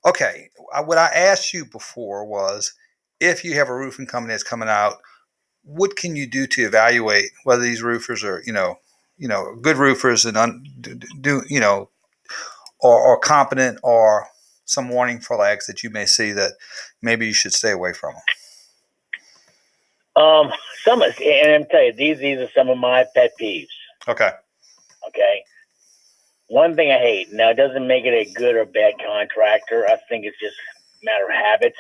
Okay, what I asked you before was, if you have a roofing company that's coming out, what can you do to evaluate whether these roofers are, good roofers and or competent, or some warning flags that you may see that maybe you should stay away from them? And I'm telling you, these are some of my pet peeves. Okay. One thing I hate, now it doesn't make it a good or bad contractor, I think it's just a matter of habit,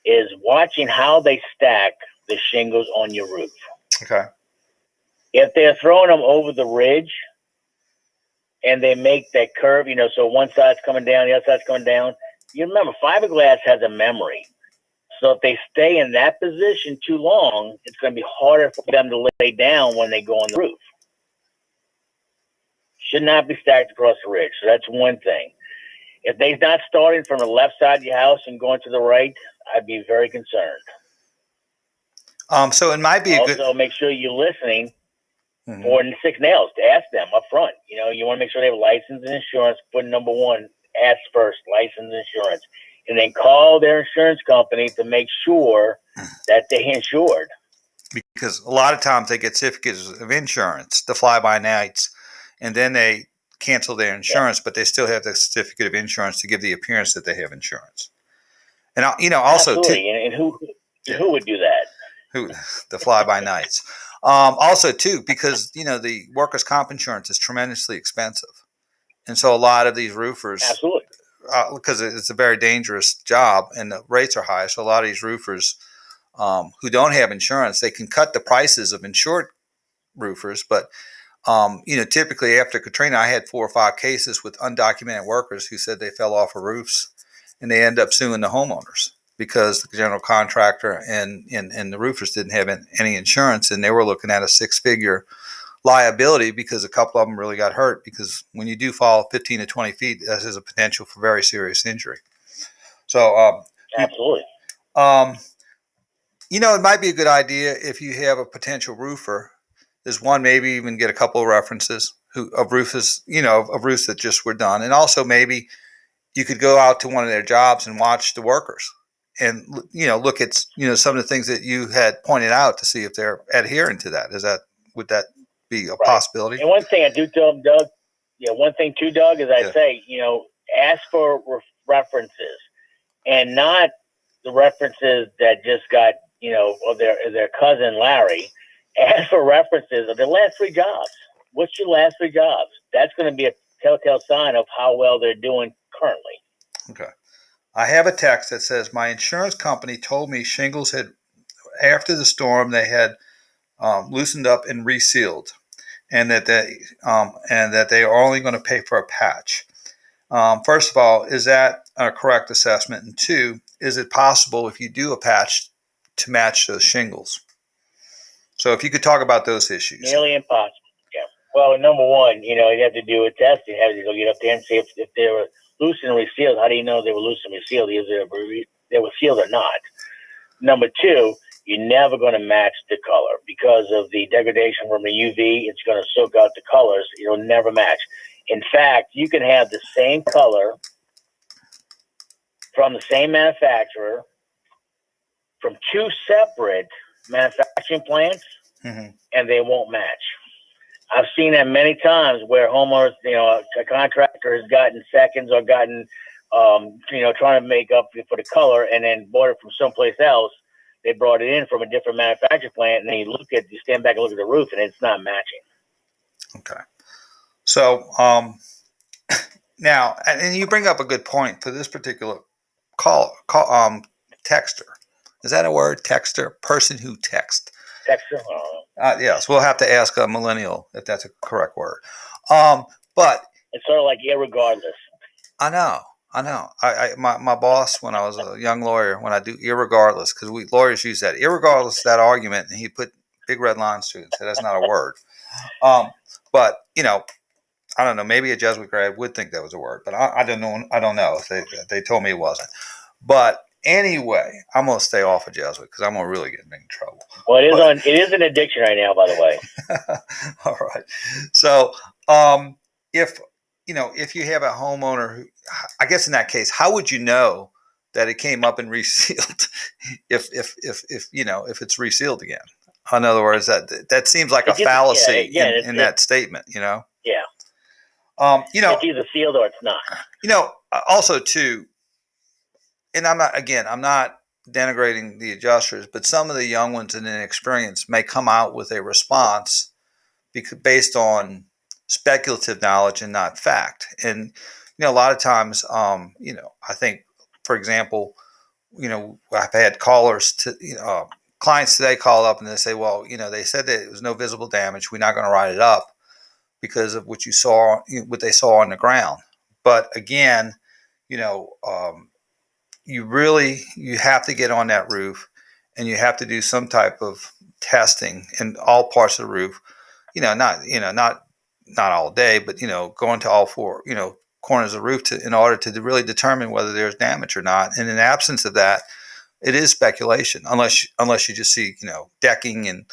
is watching how they stack the shingles on your roof. Okay. If they're throwing them over the ridge and they make that curve, so one side's coming down, the other side's coming down, you remember fiberglass has a memory. So if they stay in that position too long, it's going to be harder for them to lay down when they go on the roof. Should not be stacked across the ridge. So that's one thing. If they're not starting from the left side of your house and going to the right, I'd be very concerned. So it might be also make sure you're listening for the 6 nails to ask them up front. You want to make sure they have license and insurance. Put number one, ask first, license and insurance. And then call their insurance company to make sure that they're insured. Because a lot of times they get certificates of insurance, the fly-by-nights, and then they cancel their insurance, but they still have the certificate of insurance to give the appearance that they have insurance. And also absolutely. And who would do that? The fly-by-nights. Also too, because the workers' comp insurance is tremendously expensive, and so a lot of these roofers, absolutely, because it's a very dangerous job and the rates are high, so a lot of these roofers who don't have insurance, they can cut the prices of insured roofers, but typically after Katrina, I had 4 or 5 cases with undocumented workers who said they fell off of roofs, and they end up suing the homeowners because the general contractor and the roofers didn't have any insurance, and they were looking at a 6-figure liability because a couple of them really got hurt, because when you do fall 15 to 20 feet, that has a potential for very serious injury. So absolutely. It might be a good idea if you have a potential roofer. There's one, maybe even get a couple of references of roofs that just were done. And also maybe you could go out to one of their jobs and watch the workers and, look at, some of the things that you had pointed out to see if they're adhering to that. Would that be a possibility? And one thing I do tell them, Doug, one thing too, Doug, is I say, ask for references, and not the references that just got, of their cousin Larry. Ask for references of their last 3 jobs. What's your last 3 jobs? That's going to be a telltale sign of how well they're doing currently. Okay. I have a text that says, my insurance company told me shingles had, after the storm, they had loosened up and resealed, and that they are only going to pay for a patch. First of all, is that a correct assessment? And 2, is it possible if you do a patch to match those shingles? So if you could talk about those issues. Nearly impossible. Yeah. Well, number one, you have to do a test. You have to go get up there and see if they were loose and resealed. How do you know they were loose and resealed? Either they were sealed or not. Number two, you're never going to match the color because of the degradation from the UV. It's going to soak out the colors. It'll never match. In fact, you can have the same color from the same manufacturer from two separate manufacturing plants, and they won't match. I've seen that many times where homeowners, a contractor has gotten seconds or gotten, trying to make up for the color and then bought it from someplace else. They brought it in from a different manufacturing plant, and then you stand back and look at the roof, and it's not matching. Okay. So now, and you bring up a good point for this particular texter. Is that a word? Texter? Person who texts. Texter? Yes, we'll have to ask a millennial if that's a correct word. But it's sort of like irregardless. I know. My boss, when I was a young lawyer, when I do irregardless, because we lawyers use that irregardless, that argument, and he put big red lines to it and said that's not a word. But I don't know. Maybe a Jesuit grad would think that was a word, but I don't know. I don't know if they told me it wasn't. But anyway, I'm gonna stay off of Jesuit because I'm gonna really get in big trouble. Well, it is an addiction right now, by the way. All right. So, if you have a homeowner who, I guess in that case, how would you know that it came up and resealed if it's resealed again? In other words, that seems like a fallacy in that statement, Yeah. It's either sealed or it's not. Also too, and I'm not denigrating the adjusters, but some of the young ones and inexperienced may come out with a response based on speculative knowledge and not fact. And a lot of times, I think, for example, I've had callers to clients today call up and they say, well, they said that it was no visible damage. We're not going to write it up because of what they saw on the ground. But again, you have to get on that roof and you have to do some type of testing in all parts of the roof. Not all day, but going to all four corners of the roof in order to really determine whether there's damage or not. And in the absence of that, it is speculation, unless you just see decking and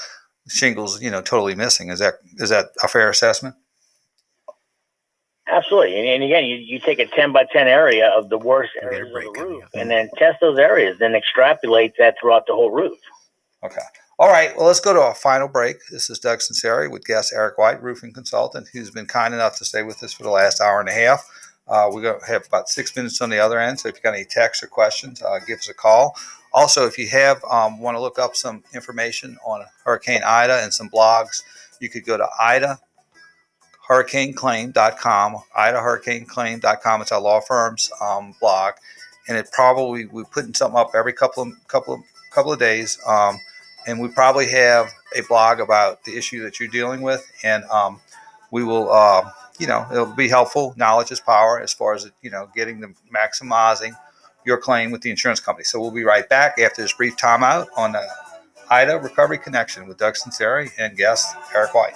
shingles totally missing. Is that a fair assessment? Absolutely. And again, you take a 10 by 10 area of the worst areas of the roof and then test those areas, then extrapolate that throughout the whole roof. Okay. All right. Well, let's go to our final break. This is Doug Sunseri with guest Eric White, roofing consultant, who's been kind enough to stay with us for the last hour and a half. We're going to have about 6 minutes on the other end. So if you've got any texts or questions, give us a call. Also, if you want to look up some information on Hurricane Ida and some blogs, you could go to idahurricaneclaim.com, idahurricaneclaim.com. It's our law firm's blog, and we're putting something up every couple of days. And we probably have a blog about the issue that you're dealing with, and we will, it'll be helpful. Knowledge is power as far as maximizing your claim with the insurance company. So we'll be right back after this brief timeout on the Ida Recovery Connection with Doug Sunseri and guest Eric White.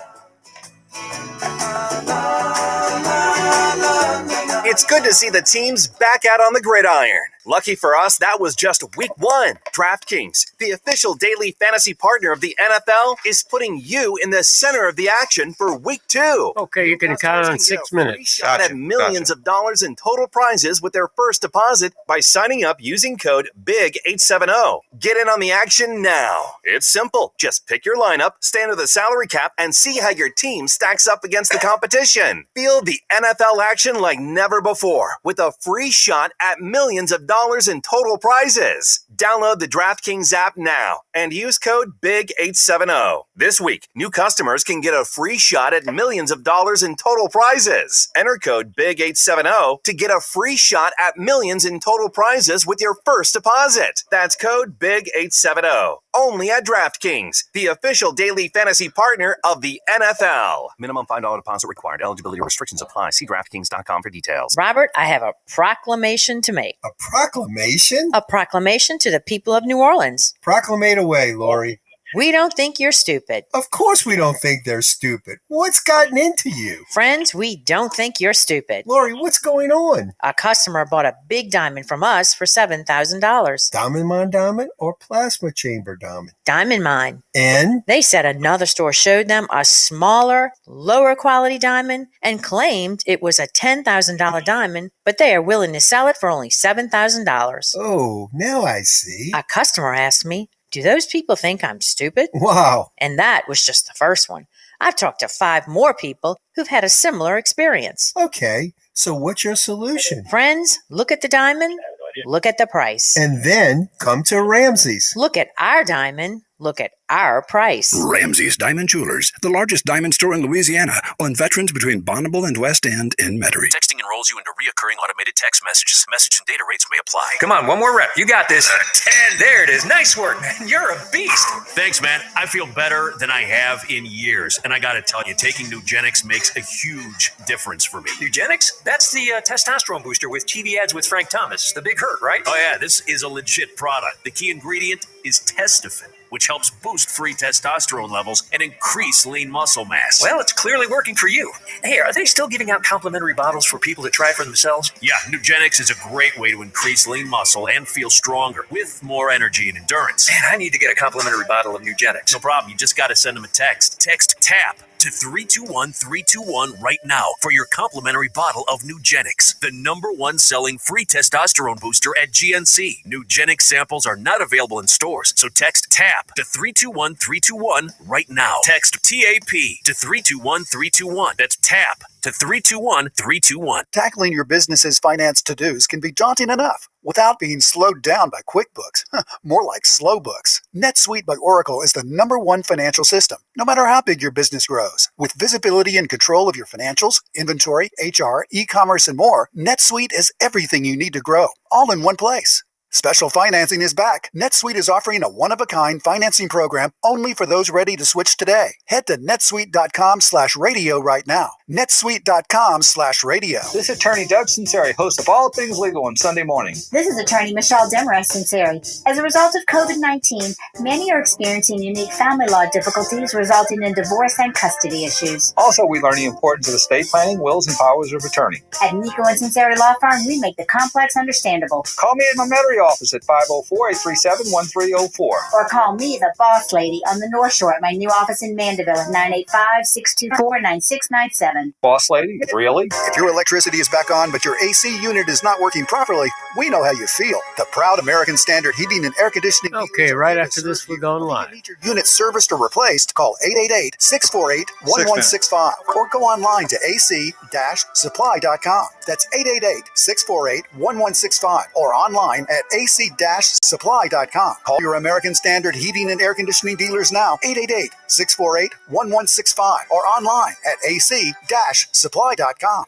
It's good to see the teams back out on the gridiron. Lucky for us, that was just week 1. DraftKings, the official daily fantasy partner of the NFL, is putting you in the center of the action for week 2. Okay, you can count on 6 minutes. Shot at millions of dollars in total prizes with their first deposit by signing up using code BIG870. Get in on the action now. It's simple. Just pick your lineup, stay under the salary cap, and see how your team stacks up against the competition. Feel the NFL action like never before with a free shot at millions of dollars in total prizes. Download the DraftKings app now and use code BIG870. This week, new customers can get a free shot at millions of dollars in total prizes. Enter code BIG870 to get a free shot at millions in total prizes with your first deposit. That's code BIG870. Only at DraftKings, the official daily fantasy partner of the NFL. Minimum $5 deposit required. Eligibility restrictions apply. See DraftKings.com for details. Robert, I have a proclamation to make. A proclamation? A proclamation to the people of New Orleans. Proclamate away, Lori. We don't think you're stupid. Of course we don't think they're stupid. What's gotten into you? Friends, we don't think you're stupid. Lori, what's going on? A customer bought a big diamond from us for $7,000. Diamond mine diamond or plasma chamber diamond? Diamond mine. And? They said another store showed them a smaller, lower quality diamond and claimed it was a $10,000 diamond, but they are willing to sell it for only $7,000. Oh, now I see. A customer asked me, do those people think I'm stupid? Wow. And that was just the first one. I've talked to 5 more people who've had a similar experience. Okay, so what's your solution? Friends, look at the diamond, look at the price. And then come to Ramsey's. Look at our diamond, look at our price. Ramsey's Diamond Jewelers, the largest diamond store in Louisiana, on Veterans between Bonneville and West End in Metairie. Texting enrolls you into reoccurring automated text messages. Message and data rates may apply. Come on, one more rep. You got this. 10. There it is. Nice work, man. You're a beast. Thanks, man. I feel better than I have in years. And I got to tell you, taking Nugenix makes a huge difference for me. Nugenix? That's the testosterone booster with TV ads with Frank Thomas. The Big Hurt, right? Oh, yeah. This is a legit product. The key ingredient is Testofen, which helps boost free testosterone levels and increase lean muscle mass. Well, it's clearly working for you. Hey, are they still giving out complimentary bottles for people to try for themselves? Yeah, Nugenix is a great way to increase lean muscle and feel stronger with more energy and endurance. Man, I need to get a complimentary bottle of Nugenix. No problem. You just got to send them a text. Text TAP to 321-321 right now for your complimentary bottle of Nugenix, the #1 selling free testosterone booster at GNC. Nugenix samples are not available in stores, so text TAP to 321-321 right now. Text TAP to 321-321. That's TAP to 321-321. Tackling your business's finance to-dos can be daunting enough without being slowed down by QuickBooks. More like slow books. NetSuite by Oracle is the #1 financial system, no matter how big your business grows. With visibility and control of your financials, inventory, HR, e-commerce, and more, NetSuite is everything you need to grow, all in one place. Special financing is back. NetSuite is offering a one-of-a-kind financing program only for those ready to switch today. Head to netsuite.com/radio right now. netsuite.com/radio. This is Attorney Doug Sunseri, host of All Things Legal on Sunday morning. This is Attorney Michelle Demarest Sunseri. As a result of COVID-19, many are experiencing unique family law difficulties resulting in divorce and custody issues. Also, we learn the importance of estate planning, wills, and powers of attorney. At Nico and Sunseri Law Firm, we make the complex understandable. Call me at my Metairie office at 504-837-1304. Or call me, the boss lady, on the North Shore at my new office in Mandeville at 985-624-9697. Boss lady? Really? If your electricity is back on but your AC unit is not working properly, we know how you feel. The proud American Standard Heating and Air Conditioning. Okay, right after this, we're going live. Need your unit serviced or replaced, call 888-648-1165 or go online to ac-supply.com. That's 888-648-1165 or online at ac-supply.com. Call your American Standard Heating and Air Conditioning dealers now, 888-648-1165 or online at ac-supply.com.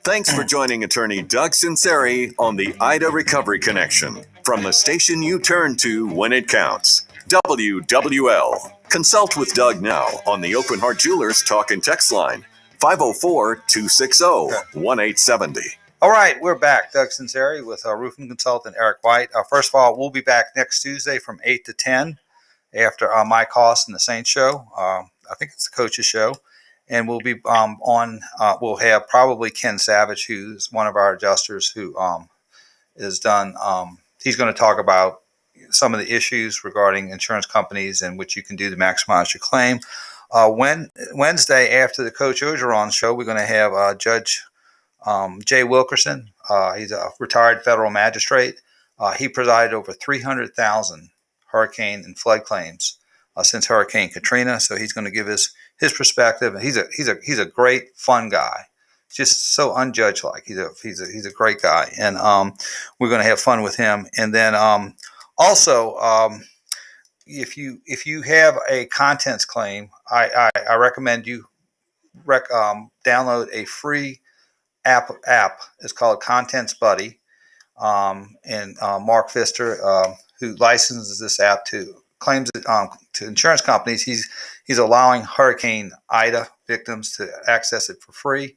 Thanks for joining attorney Doug Sunseri on the Ida Recovery Connection, from the station you turn to when it counts, WWL. Consult with Doug now on the Open Heart Jewelers talk and text line, 504-260-1870. All right, we're back. Doug Sunseri with our roofing consultant, Eric White. First of all, we'll be back next Tuesday from 8 to 10 after My Cost and the Saints show. I think it's the coach's show. And we'll be we'll have probably Ken Savage, who's one of our adjusters who is done. He's going to talk about some of the issues regarding insurance companies and what you can do to maximize your claim. Wednesday, after the Coach Ogeron show, we're going to have Judge Jay Wilkerson. He's a retired federal magistrate. He presided over 300,000 hurricane and flood claims since Hurricane Katrina. So he's going to give his perspective. He's a great, fun guy. Just so unjudged like. He's a great guy, and we're going to have fun with him. And then also, if you have a contents claim, I recommend you download a free app. It's called Contents Buddy, and Mark Pfister, who licenses this app to claims to insurance companies, he's allowing Hurricane Ida victims to access it for free.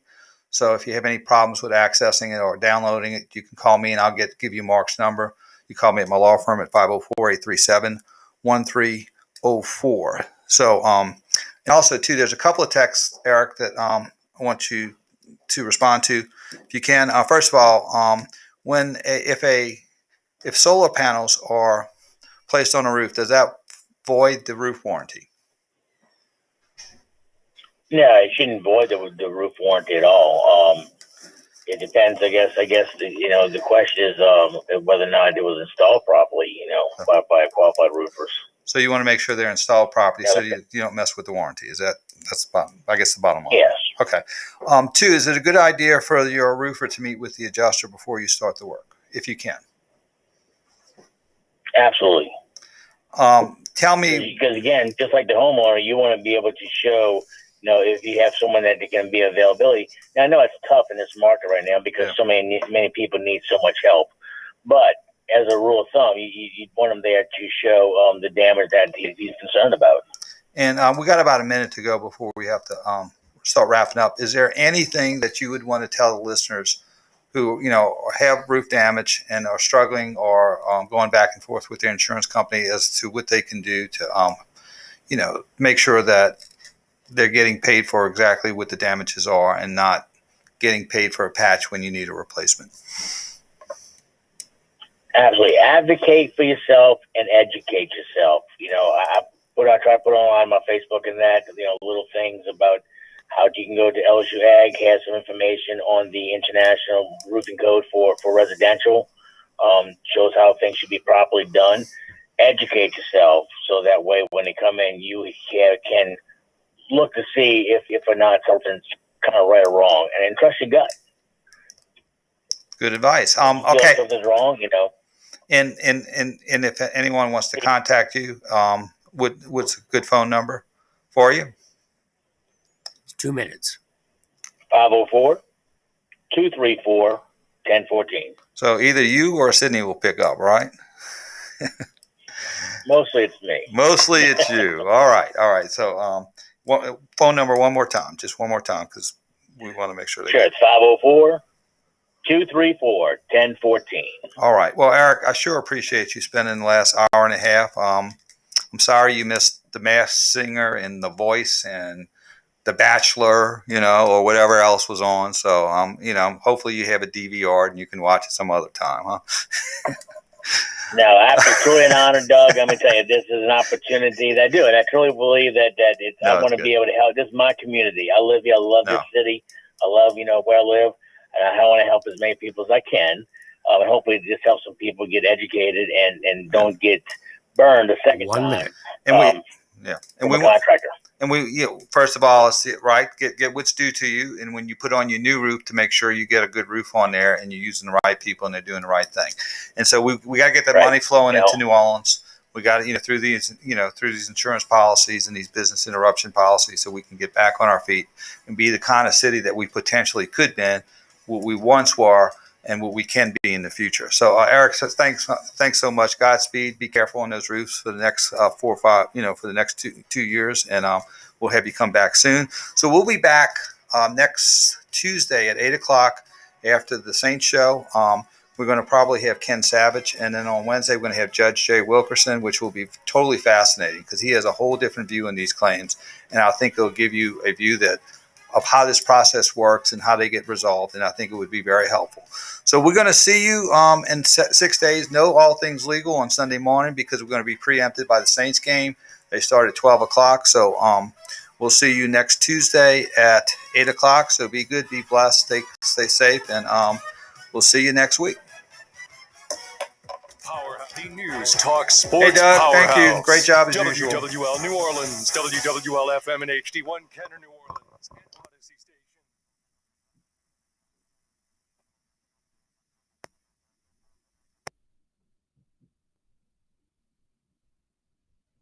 So if you have any problems with accessing it or downloading it, you can call me and I'll give you Mark's number. You call me at my law firm at 504-837-1310. 404. So, and also too, there's a couple of texts, Eric, that I want you to respond to, if you can. First of all, if solar panels are placed on a roof, does that void the roof warranty? Yeah, it shouldn't void the roof warranty at all. It depends, I guess. The question is whether or not it was installed properly, by qualified roofers. So you want to make sure they're installed properly, so you don't mess with the warranty. That's the bottom, I guess, the bottom line? Yes. Okay. 2, is it a good idea for your roofer to meet with the adjuster before you start the work, if you can? Absolutely. Tell me, because again, just like the homeowner, you want to be able to show, if you have someone that can be availability. Now, I know it's tough in this market right now because so many people need so much help, but as a rule of thumb, you want them there to show the damage that he's concerned about. And we got about a minute to go before we have to start wrapping up. Is there anything that you would want to tell the listeners who have roof damage and are struggling or going back and forth with their insurance company as to what they can do to make sure that they're getting paid for exactly what the damages are and not getting paid for a patch when you need a replacement? Absolutely. Advocate for yourself and educate yourself. I try to put on my Facebook and that, little things about how you can go to LSU Ag, has some information on the International Roofing Code for residential, shows how things should be properly done. Educate yourself so that way when they come in, you can look to see if or not something's kind of right or wrong, and then trust your gut. Good advice. Okay. If something's wrong, And if anyone wants to contact you, what's a good phone number for you? It's 2 minutes. 504-234-1014. So either you or Sydney will pick up, right? Mostly it's me. Mostly it's you. All right. So phone number one more time, because we want to make sure. Sure, it's 504-234-1014. All right. Well, Eric, I sure appreciate you spending the last hour and a half. I'm sorry you missed The Masked Singer and The Voice and The Bachelor, or whatever else was on. So, hopefully you have a DVR and you can watch it some other time, huh? No, after truly an honor, Doug, I'm going to tell you, this is an opportunity that I do. And I truly believe that I want to be able to help. This is my community. I live here. I love this city. I love, where I live. And I want to help as many people as I can. And hopefully this helps some people get educated and don't get burned a second 1 time. minute. And we contractor. And first of all, see it right. Get what's due to you, and when you put on your new roof, to make sure you get a good roof on there, and you're using the right people, and they're doing the right thing. And so we got to get that money flowing into New Orleans. We got to through these insurance policies and these business interruption policies, so we can get back on our feet and be the kind of city that we potentially could be, what we once were, and what we can be in the future. So Eric, thanks so much. Godspeed. Be careful on those roofs for the next 4 or 5, for the next 2 years, and we'll have you come back soon. So we'll be back next Tuesday at 8:00 after the Saints show. We're going to probably have Ken Savage, and then on Wednesday we're going to have Judge Jay Wilkerson, which will be totally fascinating because he has a whole different view on these claims, and I think it'll give you a view of how this process works and how they get resolved, and I think it would be very helpful. So we're going to see you in 6 days. No All Things Legal on Sunday morning because we're going to be preempted by the Saints game. They start at 12 o'clock. So we'll see you next Tuesday at 8 o'clock. So be good, be blessed, stay safe, and we'll see you next week. The News Talk Sports Hey, Doug, Powerhouse. thank you. Great job as usual. WWL New Orleans, WWL FM and HD1 Kenner New Orleans.